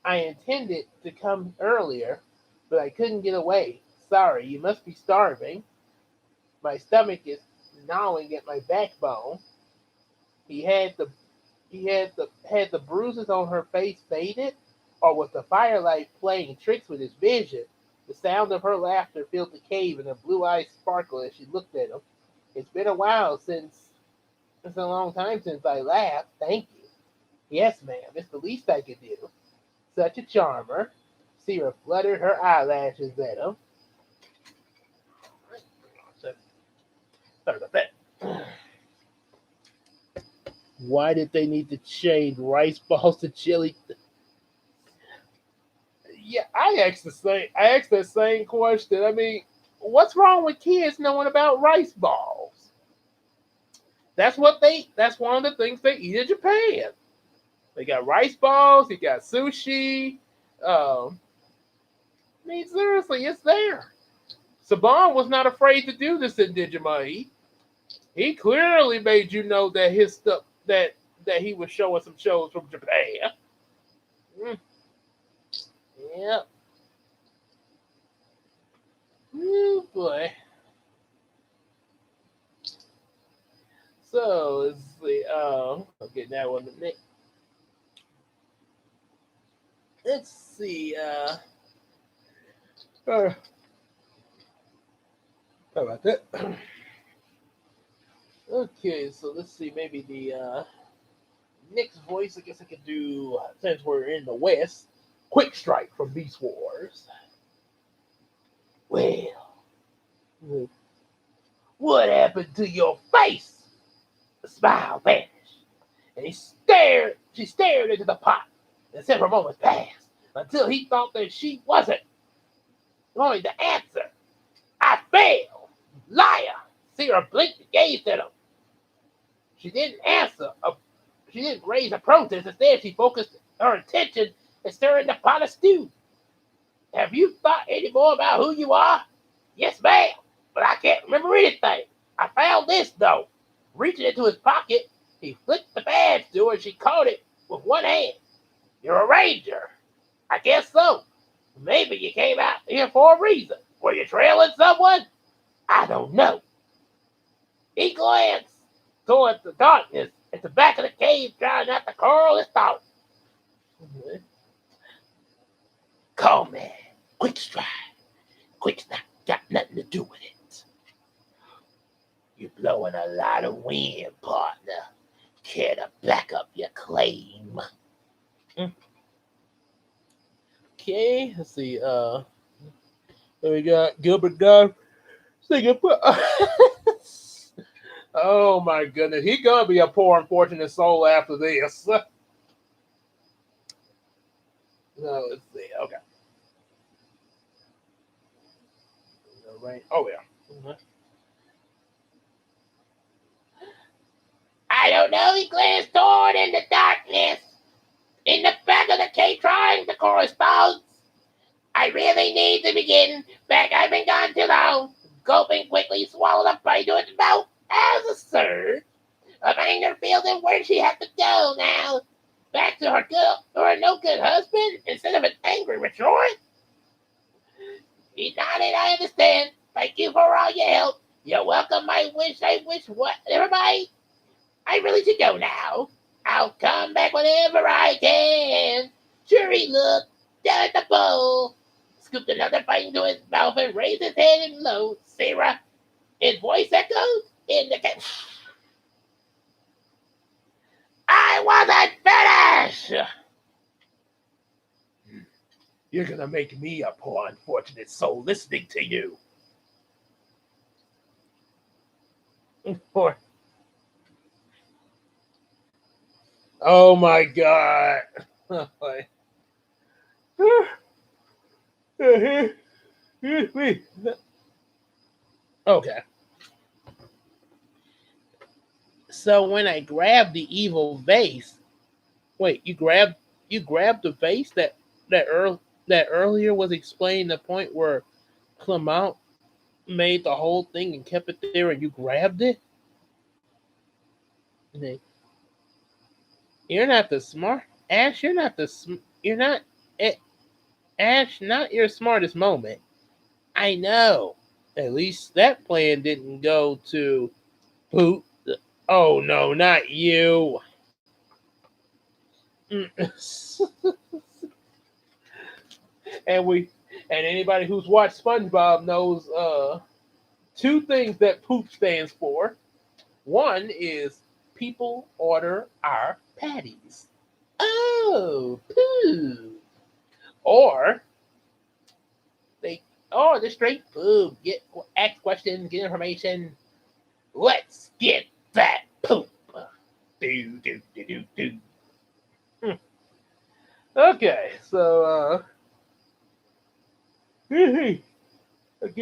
I intended to come earlier, but I couldn't get away. Sorry, you must be starving. My stomach is gnawing at my backbone. He had the had the bruises on her face faded, or was the firelight playing tricks with his vision? The sound of her laughter filled the cave, and her blue eyes sparkled as she looked at him. It's been a while since it's a long time since I laughed. Thank you. Yes, ma'am. It's the least I could do. Such a charmer. Sierra fluttered her eyelashes at him. Sorry about that. Why did they need to change rice balls to chili? Yeah, I asked that same question. I mean, what's wrong with kids knowing about rice balls? That's one of the things they eat in Japan. They got rice balls, you got sushi. I mean, seriously, it's there. Saban was not afraid to do this in Digimon. He clearly made you know that his stuff that he was showing some shows from Japan. Mm, yeah. Oh boy. So let's see. I'll get that one next. Let's see. Uh how about that? Okay, so let's see. Maybe the next voice. I guess I could do since we're in the West. Quick Strike from Beast Wars. Well, what happened to your face? The smile vanished, and she stared into the pot, and several moments passed until he thought that she wasn't going to answer. I failed. Liar. Sarah blinked and gazed at him. She didn't answer. She didn't raise a protest. Instead, she focused her attention and stirring the pot of stew. Have you thought any more about who you are? Yes, ma'am, but I can't remember anything. I found this, though. Reaching into his pocket, he flicked the badge to her and she caught it with one hand. You're a ranger. I guess so. Maybe you came out here for a reason. Were you trailing someone? I don't know. He glanced towards the darkness at the back of the cave, trying not to curl his thoughts. Call me. Quick stride. Quick's not got nothing to do with it. You're blowing a lot of wind, partner. Care to back up your claim? Okay, let's see. We got Gilbert Gunn singing. Oh my goodness, he gonna be a poor unfortunate soul after this. No, let's see. Okay. Right. Oh yeah. Mm-hmm. I don't know. He glanced toward in the darkness, in the back of the cave, trying to correspond. I really need to begin. Back, I've been gone too long. Gulping quickly, swallowed up right into his mouth as a surge of anger filled him. Where she had to go now? Back to her good or her no good husband instead of an angry retort? He nodded. I understand. Thank you for all your help. You're welcome. I wish what? Everybody, I really should go now. I'll come back whenever I can. Sure, he looked down at the bowl, scooped another bite into his mouth, and raised his head and low. Sarah, his voice echoed in the cave. I wasn't finished! You're gonna make me a poor unfortunate soul listening to you. Poor. Oh my god. Okay. So when I grabbed the evil vase, wait, you grabbed the vase that earlier was explaining the point where Clement made the whole thing and kept it there, and you grabbed it. You're not the smart Ash. You're not eh, Ash. Not your smartest moment. I know. At least that plan didn't go to poop. Oh no, not you. and we and anybody who's watched SpongeBob knows two things that poop stands for. One is people order our patties. Oh, poo. Or they the straight poop. Ask questions, get information. Let's get that poop. Do do do do do. Okay, so okay. Let's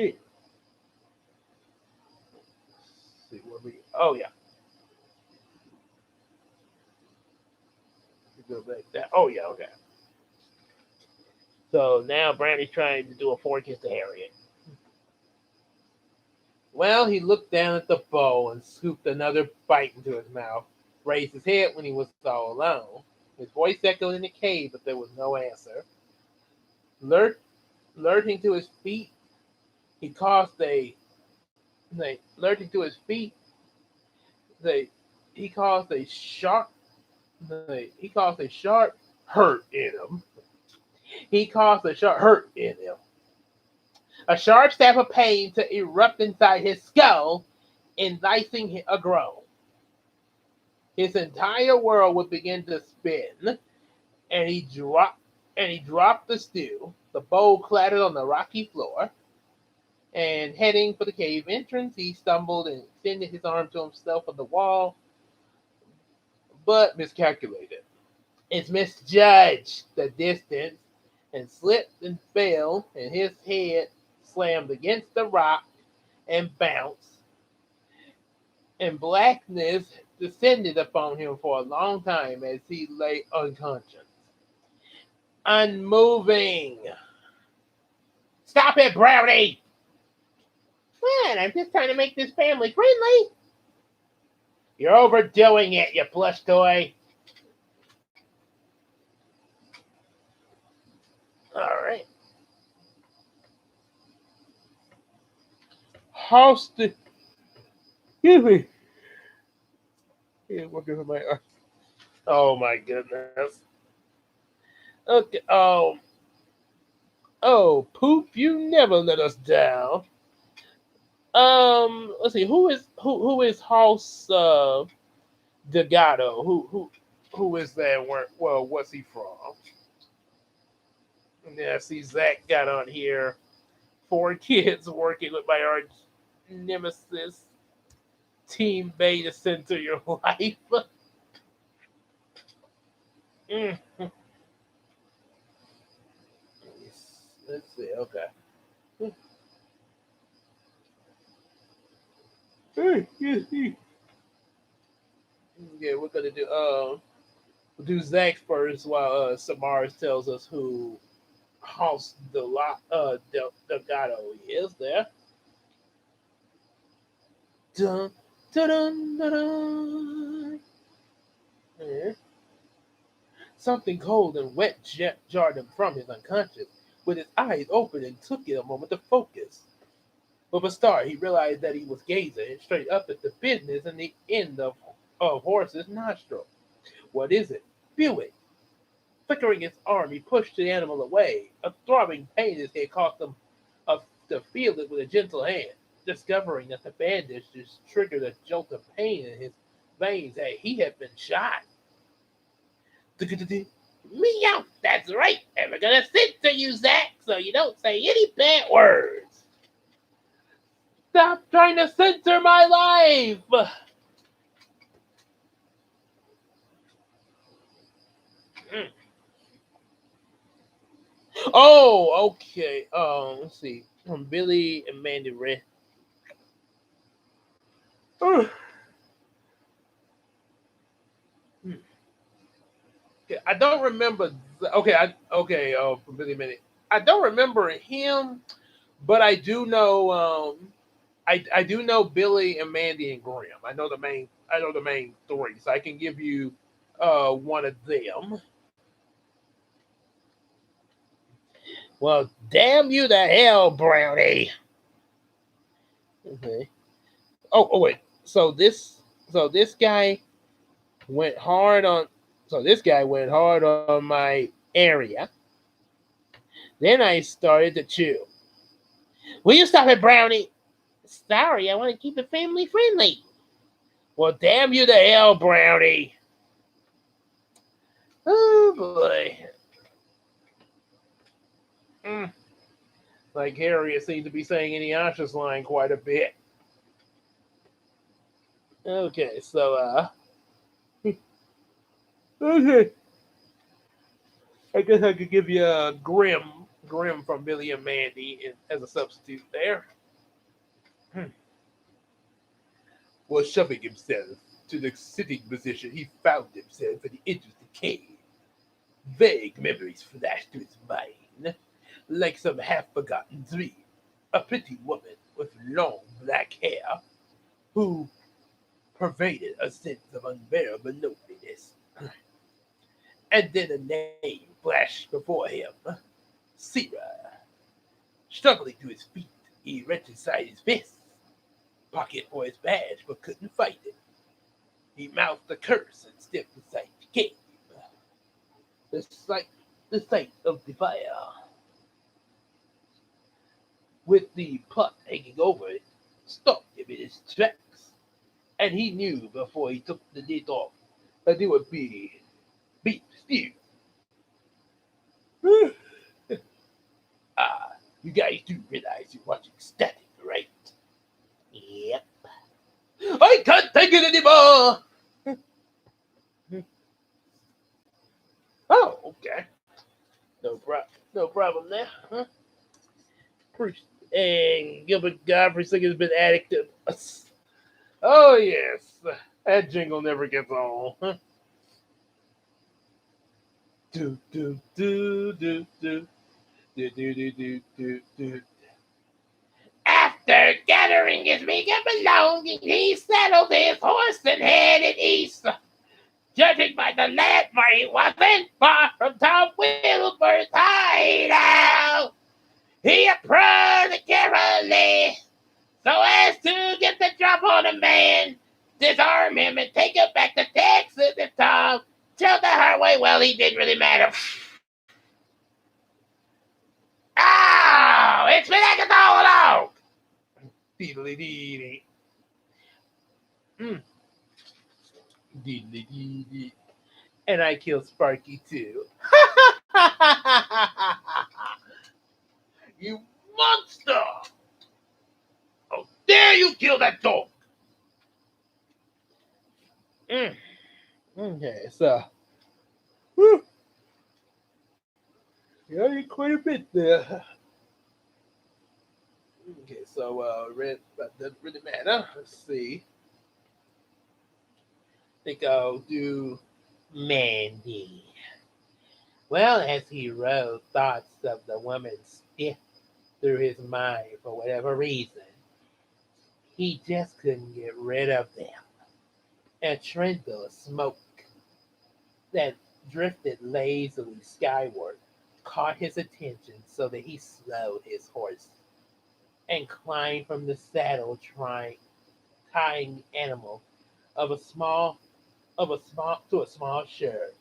see what we. Oh yeah. Go back that. Oh yeah. Okay. So now Brandy's trying to do a forecast to Harriet. Well, he looked down at the bowl and scooped another bite into his mouth, raised his head when he was all alone. His voice echoed in the cave, but there was no answer. Lurching to his feet, he caused a lurching to his feet. They, he caused a sharp. He caused a sharp hurt in him. He caused a sharp hurt in him. A sharp stab of pain to erupt inside his skull, inciting a groan. His entire world would begin to spin, and he dropped the stew. The bowl clattered on the rocky floor, and heading for the cave entrance, he stumbled and extended his arm to himself on the wall, but miscalculated. It misjudged the distance and slipped and fell, and his head slammed against the rock and bounced, and blackness descended upon him for a long time as he lay unconscious, unmoving. Stop it, Brownie! Man, I'm just trying to make this family friendly. You're overdoing it, you plush toy. All right. House the. Excuse me. Yeah, working for my. Oh my goodness. Okay. Oh, poop! You never let us down. Let's see. Who is House Delgado? Who is that? Where? Well, what's he from? Yeah, I see Zach got on here. Four kids working with my arch nemesis team Bay to center your life. Mm. Let's see. Okay. Yeah, we're gonna do we'll do Zach first while Samaras tells us who House Delgado is there. Dun, dun, dun, dun, dun. Yeah. Something cold and wet jarred him from his unconscious. With his eyes open, and took it a moment to focus. With a start, he realized that he was gazing straight up at the business in the end of Horse's nostril. What is it? Feel it. Flickering his arm, he pushed the animal away. A throbbing pain in his head caused him to feel it with a gentle hand. Discovering that the bandage just triggered a jolt of pain in his veins, that he had been shot. Meow, that's right. And we're gonna censor you, Zach, so you don't say any bad words. Stop trying to censor my life! Mm. Oh, okay. Let's see. From Billy and Mandy Red. Okay, I don't remember. Okay, okay. From Billy and Mandy. I don't remember him, but I do know. I do know Billy and Mandy and Graham. I know the main. I know the main three, so I can give you one of them. Well, damn you to hell, Brownie. Okay. Oh wait. So this guy went hard on. So this guy went hard on my area. Then I started to chew. Will you stop it, Brownie? Sorry, I want to keep it family friendly. Well, damn you to hell, Brownie. Oh boy. Mm. Like Harriet seems to be saying in the Asha's line quite a bit. Okay, so okay. I guess I could give you Grim from Billy and Mandy as a substitute there. Hmm. Was shoving himself to the sitting position, he found himself at the edge of the cave. Vague memories flashed to his mind, like some half-forgotten dream. A pretty woman with long black hair who pervaded a sense of unbearable loneliness. And then a name flashed before him. Sira. Struggling to his feet, he wrenched aside his fist, pocket for his badge, but couldn't find it. He mouthed a curse and stepped aside the cave. The sight, the sight of the fire, with the pot hanging over it, stopped him in his tracks, and he knew before he took the lid off that it would be beef stew. Ah, you guys do realize you're watching static, right? Yep. I can't take it anymore! Oh, okay. No problem there. Huh? And Gilbert Godfrey Singer has been addicted. Oh yes, that jingle never gets old. Huh? Do do do do do. Do, do, do, do, do, do. After gathering his meager belongings, he settled his horse and headed east. Judging by the landmark, he wasn't far from Tom Wilbur's hideout. He approached carefully so as to get the drop on the man, disarm him, and take him back to Texas. If Tom chose the hard way, well, he didn't really matter. Oh, it's been like it's all along. Diddly dee. Mm. Diddly dee. And I killed Sparky too. You monster! How dare you kill that dog? Mm. Okay, so whew, yeah, you quite a bit there. Okay, so that doesn't really matter. Let's see. I think I'll do Mandy. Well, as he rode, thoughts of the woman stiffed through his mind for whatever reason. He just couldn't get rid of them. A trickle of smoke that drifted lazily skyward caught his attention so that he slowed his horse and climbed from the saddle, tying the animal of a small to a small shed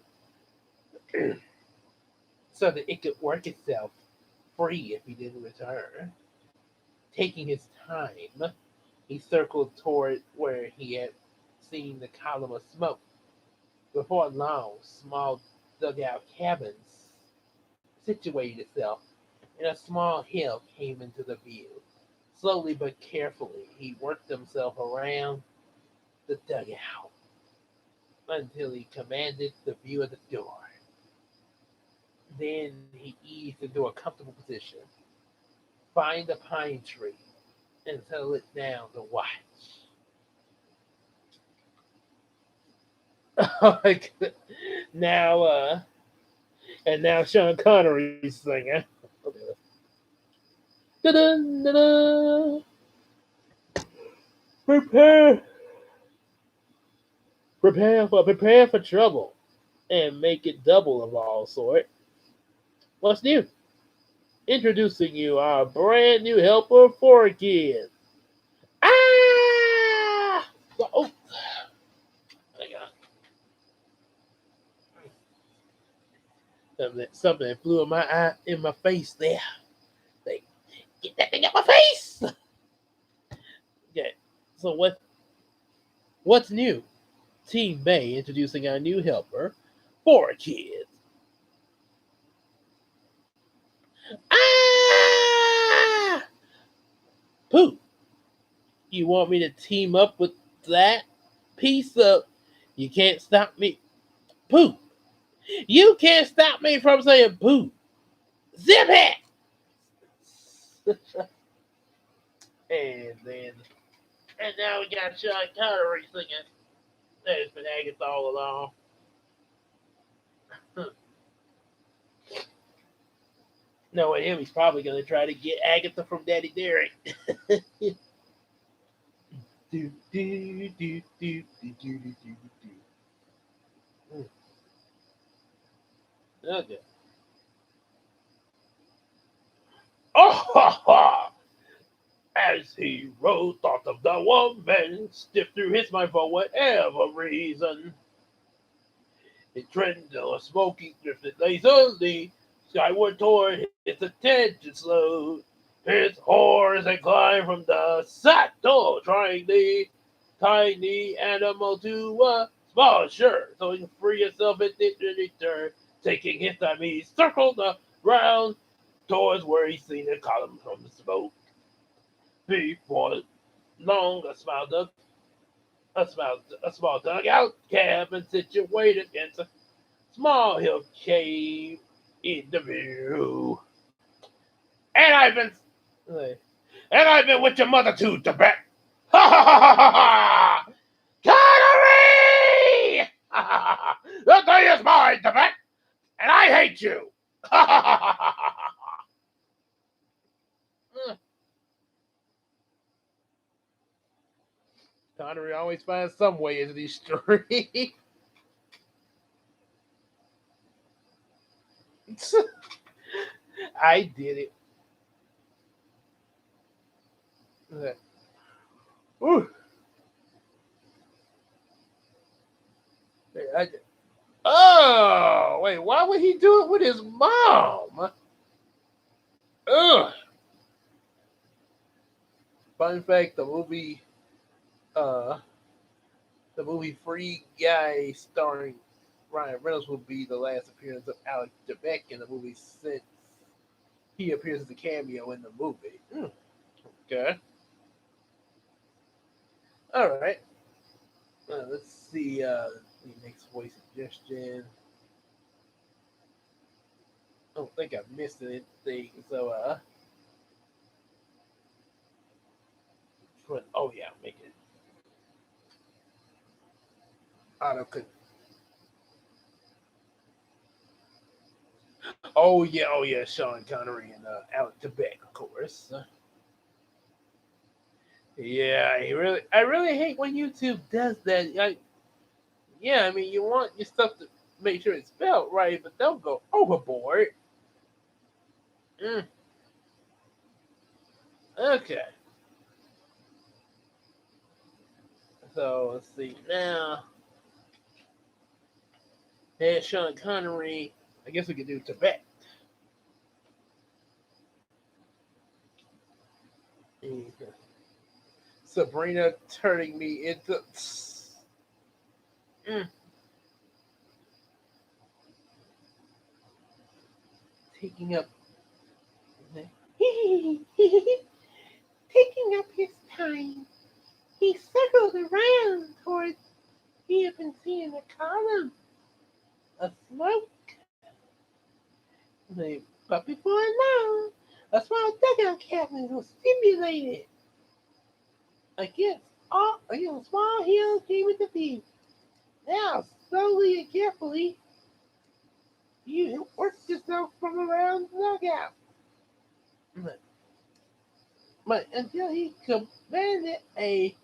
so that it could work itself free if he didn't return. Taking his time, he circled toward where he had seen the column of smoke. Before long, small dugout cabins situated itself in a small hill came into the view. Slowly but carefully, he worked himself around the dugout until he commanded the view of the door. Then he eased into a comfortable position, find a pine tree, and settle it down to watch. now, and now Sean Connery's singing. Da-da-da-da. Prepare, prepare for trouble, and make it double of all sort. What's new? Introducing you our brand new helper for kids. Ah! Oh, hang on. Something flew in my eye, in my face there. Like, get that thing out my face. Okay. So what's new? Team Bay introducing our new helper for kids. Ah! Pooh, you want me to team up with that piece of? You can't stop me. Pooh, you can't stop me from saying pooh. Zip it! and then, and now we got Sean Connery singing. There's been Agatha all along. Knowing him, he's probably going to try to get Agatha from Daddy Derek. do, do, do, do, do, do, do, do, do. Okay. Oh ha ha! As he rode, thought of the woman stiff through his mind for whatever reason. A trend of smoking drifted lazily skyward toward his attention slowed. His horse had climbed from the saddle, tying the animal to a small shirt so he could free himself and did return. Taking his time, he circled around towards where he seen the column from the smoke. Before long, a small dugout cabin situated against a small hill came into view. And I've been and I've been with your mother too, Tibet. Ha ha ha ha ha ha! Connery! Ha ha ha! The day is mine, Tibet, and I hate you. Ha ha ha ha ha! Connery always finds some way into these stories. I did it. Ooh, I, oh, wait, why would he do it with his mom? Ugh. Fun fact: uh, the movie Free Guy, starring Ryan Reynolds, will be the last appearance of Alex Trebek in the movie since he appears as a cameo in the movie. Okay, all right. Let's see. The next voice suggestion. I don't think I missed anything. So, oh yeah, make it auto. Oh yeah, Sean Connery and Alex Trebek, of course. Yeah, I really hate when YouTube does that. Yeah, I mean, you want your stuff to make sure it's spelled right, but they'll go overboard. Mm, okay, so let's see now. There's Sean Connery. I guess we could do Tibet. Mhm. Sabrina turning me into mm, taking up taking up his time. He circled around towards he had been seeing a column of smoke. But before long, a small dugout cabin was stimulated against against small hills came into view. Now, slowly and carefully, you worked yourself from around the dugout. But until he commanded a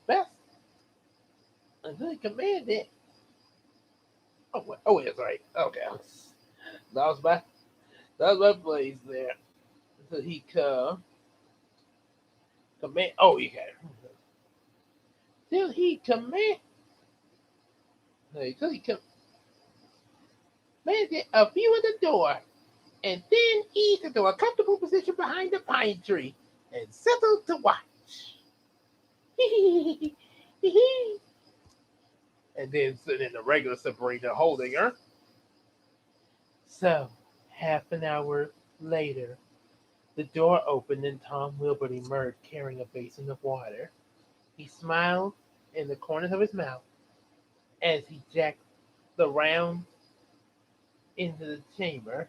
vest, until he commanded, oh, wait, sorry. Okay, that was my that was my place there. Until he command. Oh, you got it. Till he command. Till he commanded a view of the door, and then eased into a comfortable position behind the pine tree and settled to watch. And then sitting in the regular Sabrina holding her. So, half an hour later, the door opened and Tom Wilbert emerged carrying a basin of water. He smiled in the corners of his mouth as he jacked the round into the chamber,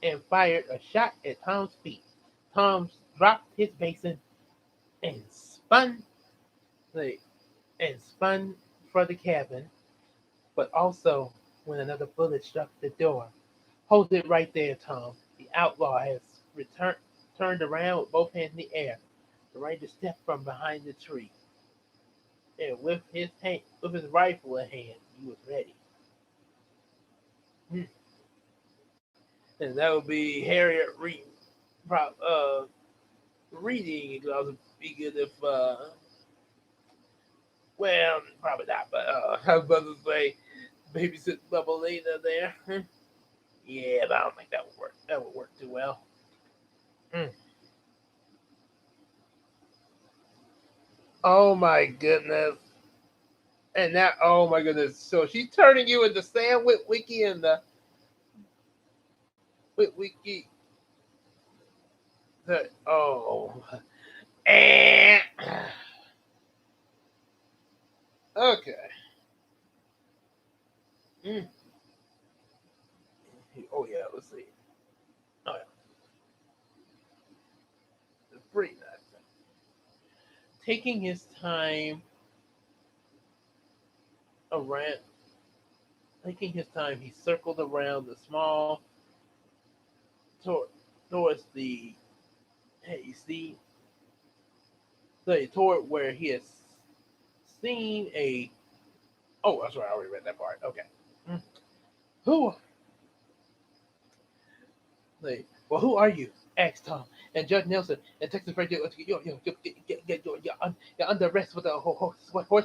and fired a shot at Tom's feet. Tom dropped his basin and like, spun for the cabin, but also when another bullet struck the door. Hold it right there, Tom. The outlaw has turned around with both hands in the air. The ranger stepped from behind the tree, and with his rifle in hand, he was ready. Hmm. And that would be Harriet reading. It would be good if, well, probably not, but I was about to say babysit Bubbleina there. Yeah, but I don't think that would work. That would work too well. Mm. Oh my goodness. And that, oh my goodness. So she's turning you into Sam Witwicky and the Witwicky. Oh. And, okay. Mm. Oh yeah, let's see. Oh yeah, it's pretty nice. Taking his time around, taking his time, he circled around the small tor- towards the. Hey, you see, toward where he has seen a. Oh, that's right. I already read that part. Okay. Mm. Who well, who are you? Asked Tom. And Judge Nelson and Texas Ranger, you're under arrest with a horse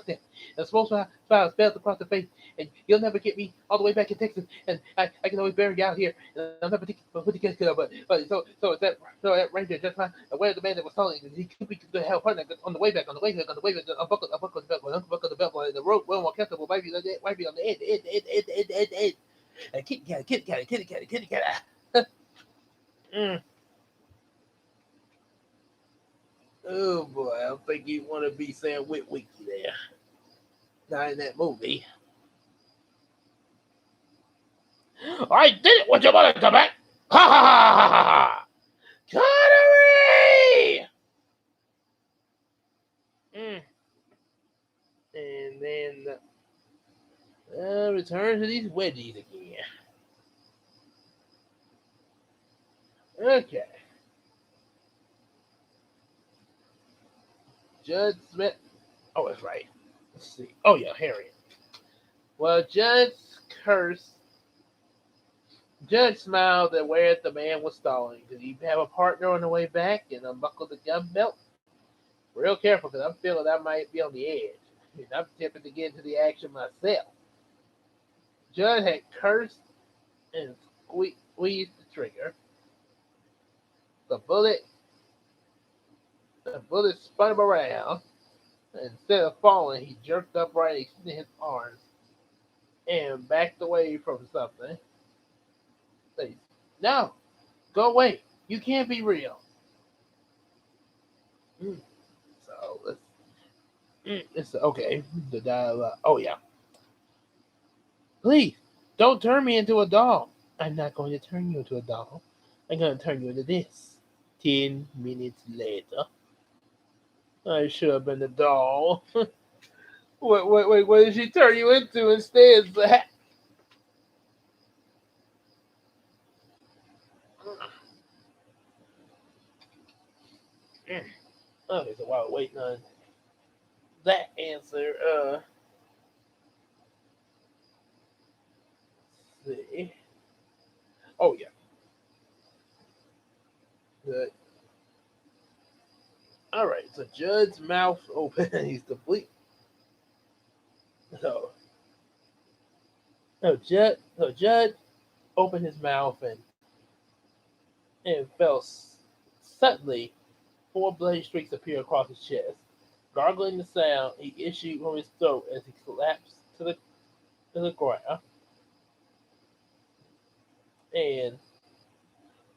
theft. And smoke clouds spells across the face. And you'll never get me all the way back in Texas. And I can always bury you out here. And I'll never put the case killer. So is that Ranger just not aware of the man that was telling? He could be the hell partner on the way back, unbuckle the belt, unbuckle the belt, and the road well more comfortable, might be on the edge. And kitty cat. Mm. Oh boy, I don't think you want to be Sam Witwicky there. Not in that movie. I did it with your mother, come back. Ha ha ha ha ha ha. Connery! Mm. And then return to these wedgies again. Okay. Judge Smith. Oh, that's right. Let's see. Oh yeah, Harriet. Well, cursed. Judge smiled at where the man was stalling. Did he have a partner on the way back and unbuckle the gun belt? Real careful, because I'm feeling I might be on the edge. And I'm tempted to get into the action myself. Judd had cursed and squeezed the trigger. The bullet, the bullet spun him around. Instead of falling, he jerked upright, extended his arms, and backed away from something. Said, no, go away. You can't be real. Mm. So it's okay. The dialogue. Oh yeah. Please don't turn me into a doll. I'm not going to turn you into a doll. I'm going to turn you into this. 10 minutes later. I should have been the doll. What did she turn you into instead, Zach? Okay, so while we're waiting on that answer, let's see. Oh yeah. Good. All right. So Judd's mouth open. He's complete. So, Judd opened his mouth and felt suddenly 4 bloody streaks appear across his chest. Gargling the sound he issued from his throat as he collapsed to the ground. And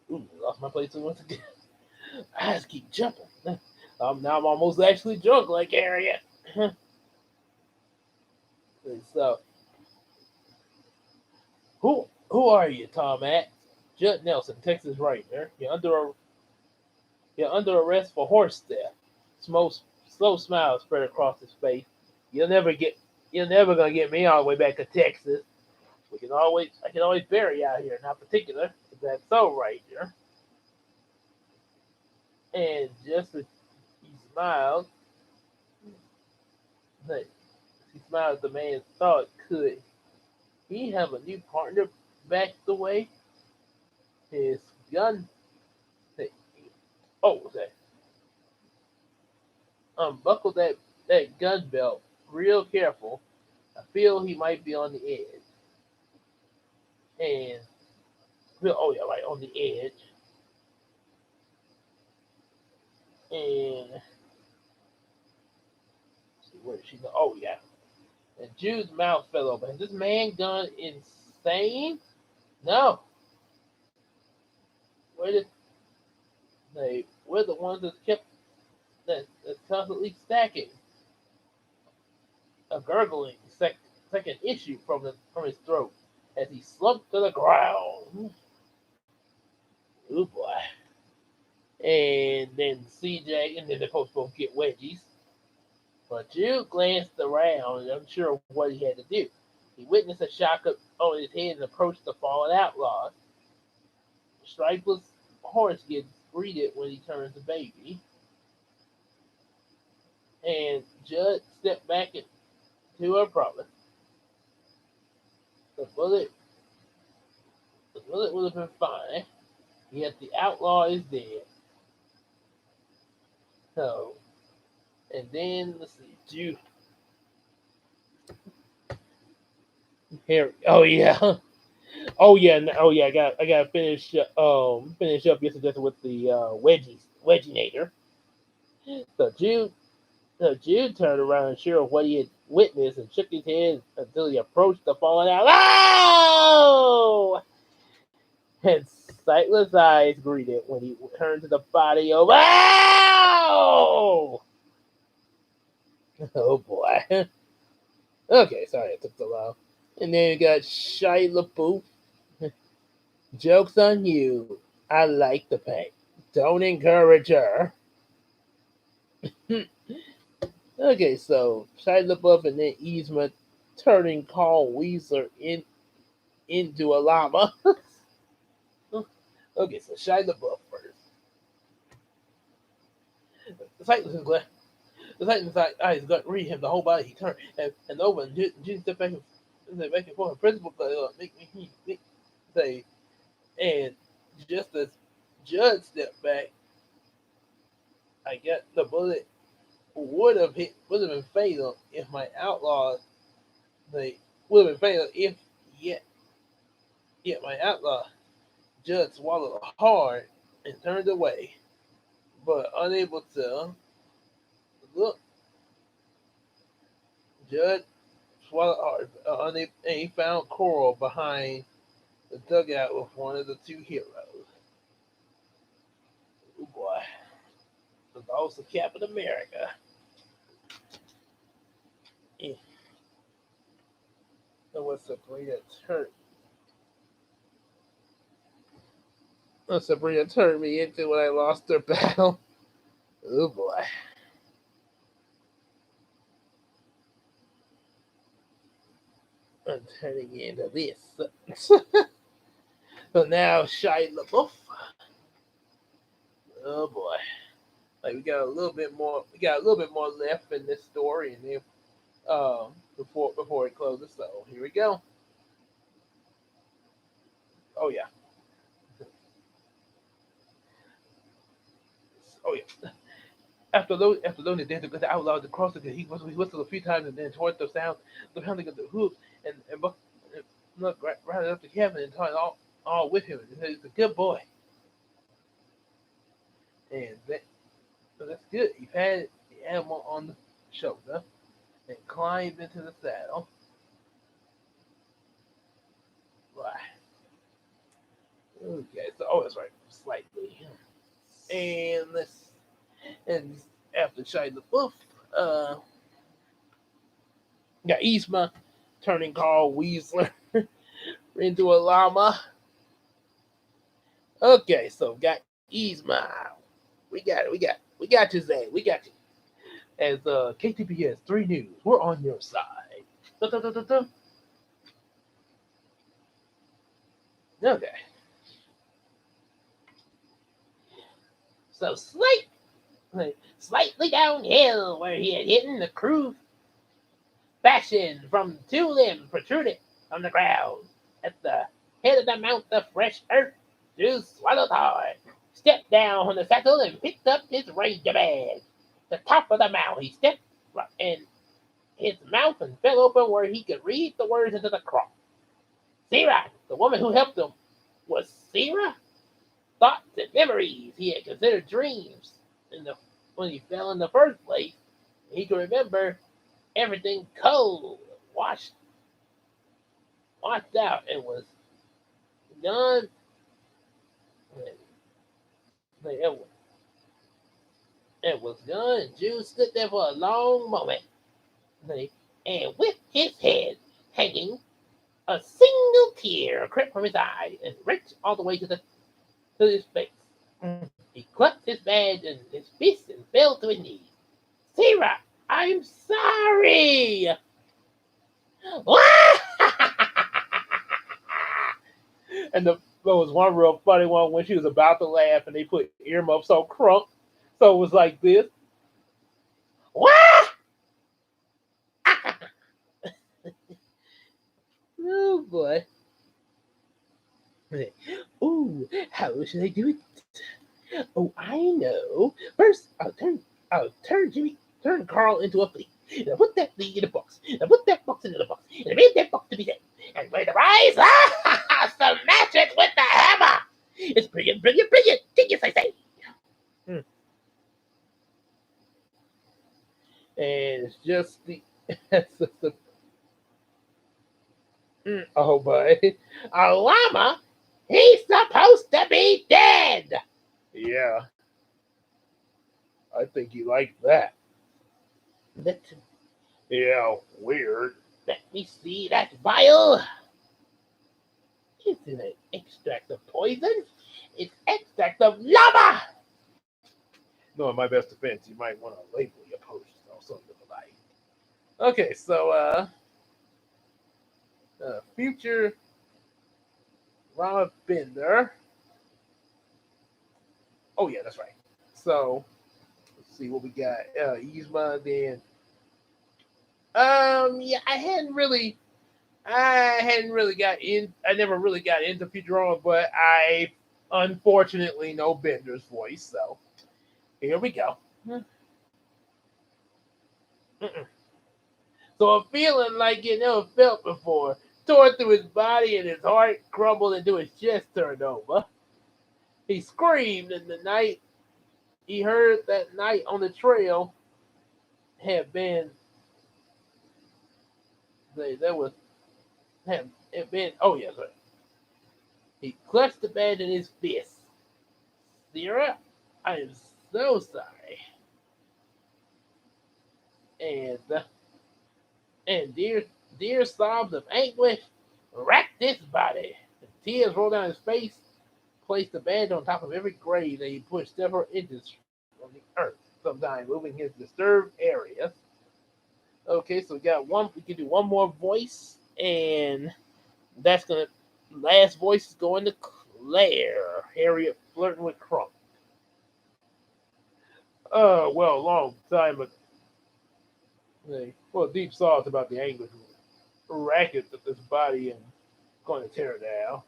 lost my place once again. Eyes keep jumping. Now I'm almost actually drunk like Harriet. So, who are you, Tom asked. Judd Nelson, Texas Ranger. You're under arrest for horse theft. Slow smile spread across his face. You'll never get you're never gonna get me all the way back to Texas. I can always bury you out here, not particular. If that's so, Ranger. And just as he smiled, like, he smiled at the man thought could he have a new partner back the way? His gun oh okay. Unbuckle that gun belt real careful. I feel he might be on the edge. And oh yeah, right on the edge. And let's see where did she go? Oh yeah. And Jude's mouth fell open. Is this man gone insane? No. We're the we're the ones that's constantly stacking. A gurgling second issue from his throat as he slumped to the ground. Oh boy. And then CJ and then the folks both get wedgies. But Jude glanced around and unsure of what he had to do. He witnessed a shock on his head and approached the fallen outlaw. Striper's horse gets greeted when he turns a baby. and Judd stepped back into her brother. The bullet, the bullet would have been fine, yet the outlaw is dead. So, and then let's see, Jude. Here, oh yeah, oh yeah, oh yeah. I got to finish up yesterday with the wedginator. So Jude turned around unsure of what he had witnessed and shook his head until he approached the fallen out. Oh! And sightless eyes greeted when he turned to the body of. Oh! Oh boy. Okay, sorry it took so long. And then you got Shia LaBeouf. Joke's on you. I like the pain. Don't encourage her. Okay, so Shia LaBeouf and then Yzma turning Carl Weasler into a llama. Okay, so Shia LaBeouf first. The sightless is glad. The sightless eyes got read him the whole body. He turned and over and Jude stepped back and forth. The principal make say, and just as Judd stepped back, I got the bullet would have been fatal if my outlaw they would have been fatal if yet yet my outlaw Judd swallowed hard and turned away, but unable to look. Judd swallowed hard, unable, and he found Coral behind the dugout with one of the two heroes. Oh boy, the loss of Captain America. Eh, That was Sabrina turned me into when I lost her battle. Oh boy. I'm turning into this. So now Shia LaBeouf. Oh boy. Like we got a little bit more left in this story and then before it closes. So here we go. Oh yeah. Oh yeah. After loading the dance, the outlaw across the he whistled a few times and then towards the pounding of the hoops and Buck looked right up to Kevin and talked all with him. And said, he's a good boy, and so that's good. He patted the animal on the shoulder and climbed into the saddle. Right. Okay, so that's right, slightly. And and after Shia LaBeouf, uh, got Yzma turning Carl Weasler into a llama. Okay, so got Yzma. We got you, Zay. We got you. As KTPS 3 News, we're on your side. Da, da, da, da, da. Okay. So slightly downhill where he had hidden the crew fashion from two limbs protruded from the ground. At the head of the mount of fresh earth, Drew swallowed hard, stepped down from the saddle and picked up his ranger badge. The top of the mount, he stepped in his mouth and fell open where he could read the words into the cross. Sarah, the woman who helped him, was Sarah? Thoughts and memories he had considered dreams when he fell in the first place. He could remember everything cold, washed out, and was gone. It, it was gone. And Jude stood there for a long moment, and with his head hanging, a single tear crept from his eye and reached all the way to his face. He clutched his badge in his fist and fell to his knees. Sarah, I'm sorry. And there was one real funny one when she was about to laugh and they put earmuffs so crunk. So it was like this. What? Oh boy. Ooh, how should I do it? Oh, I know. First, I'll turn Carl into a flea. And I'll put that flea in a box. And I'll put that box into the box. And I made that box to be safe. And when it rise, smash it with the hammer. It's brilliant, brilliant, brilliant. Genius, I say. Hmm. And it's just the. It's just the oh boy. A llama? He's supposed to be dead. Yeah, I think he liked that. Let, Yeah, weird. let me see that vial. Isn't it extract of poison? It's extract of llama. No, in my best defense, you might want to label your post or something like. Okay, so future Rama Bender. Oh yeah, that's right. So let's see what we got. Yzma, then yeah, I hadn't really got in. I never really got into Futurama, but I unfortunately know Bender's voice. So here we go. Mm-mm. So a feeling like you never felt before tore through his body and his heart crumbled into his chest turned over. He screamed in the night he heard that night on the trail had been there was had been oh yes, right. He clutched the badge in his fist. Sarah, I am so sorry. And dear sobs of anguish racked his body. The tears rolled down his face, placed the badge on top of every grave that he pushed several inches from the earth, sometimes moving his disturbed areas. Okay, so we got one. We can do one more voice, and that's gonna. Last voice is going to Claire. Harriet flirting with Crump. Well, a long time ago. Well, deep thoughts about the anguish racket that this body and going to tear down.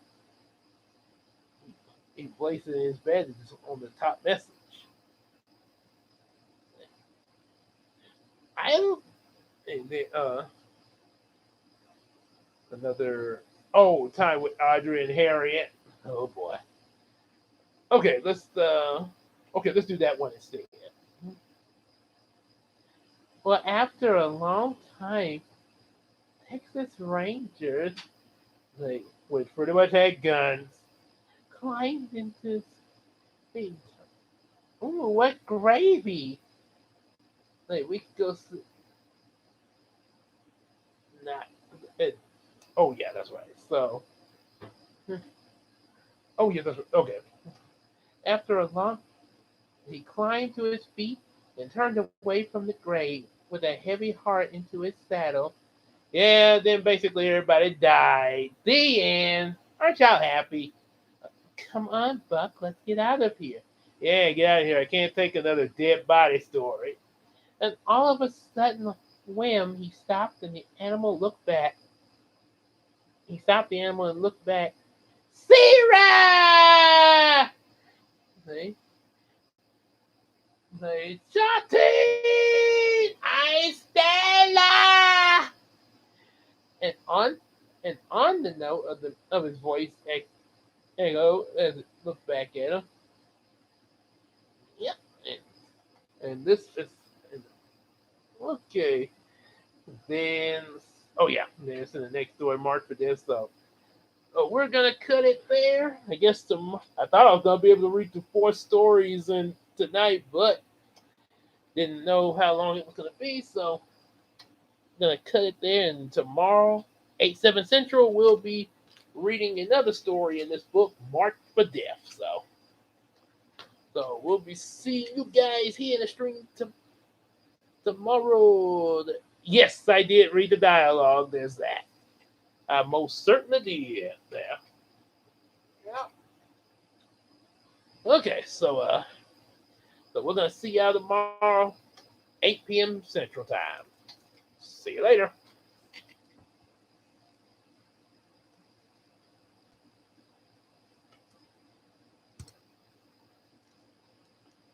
He places his bandages on the top message. I'm and then another Time with Audrey and Harriet. oh boy. Okay, let's do that one instead. Well, after a long time, Texas Rangers like Which pretty much had guns. climbed into space. Ooh, what gravy! Like we could go not. It, Oh, yeah, that's right. so Oh, yeah, that's right. Okay. after a long, he climbed to his feet and turned away from the grave with a heavy heart into his saddle. Yeah, then basically everybody died. The end. Aren't y'all happy? Come on, Buck, let's get out of here. Yeah, get out of here. I can't take another dead body story. And all of a sudden, whim, he stopped and the animal looked back. He stopped the animal and looked back. Sarah! They, Shotty! I Stella! And on the note of his voice echo as it looked back at him. Yep. And this is okay. Then oh yeah, there's in the next story mark for this. So we're gonna cut it there. I guess I thought I was gonna be able to read the four stories in tonight, but didn't know how long it was gonna be. So I'm gonna cut it there. And tomorrow, 8/7 Central, we'll be reading another story in this book marked for death. So we'll be seeing you guys here in the stream tomorrow. Yes, I did read the dialogue. There's that. I most certainly did there. Yeah. Okay, so we're gonna see y'all tomorrow. 8 p.m. Central Time. See you later.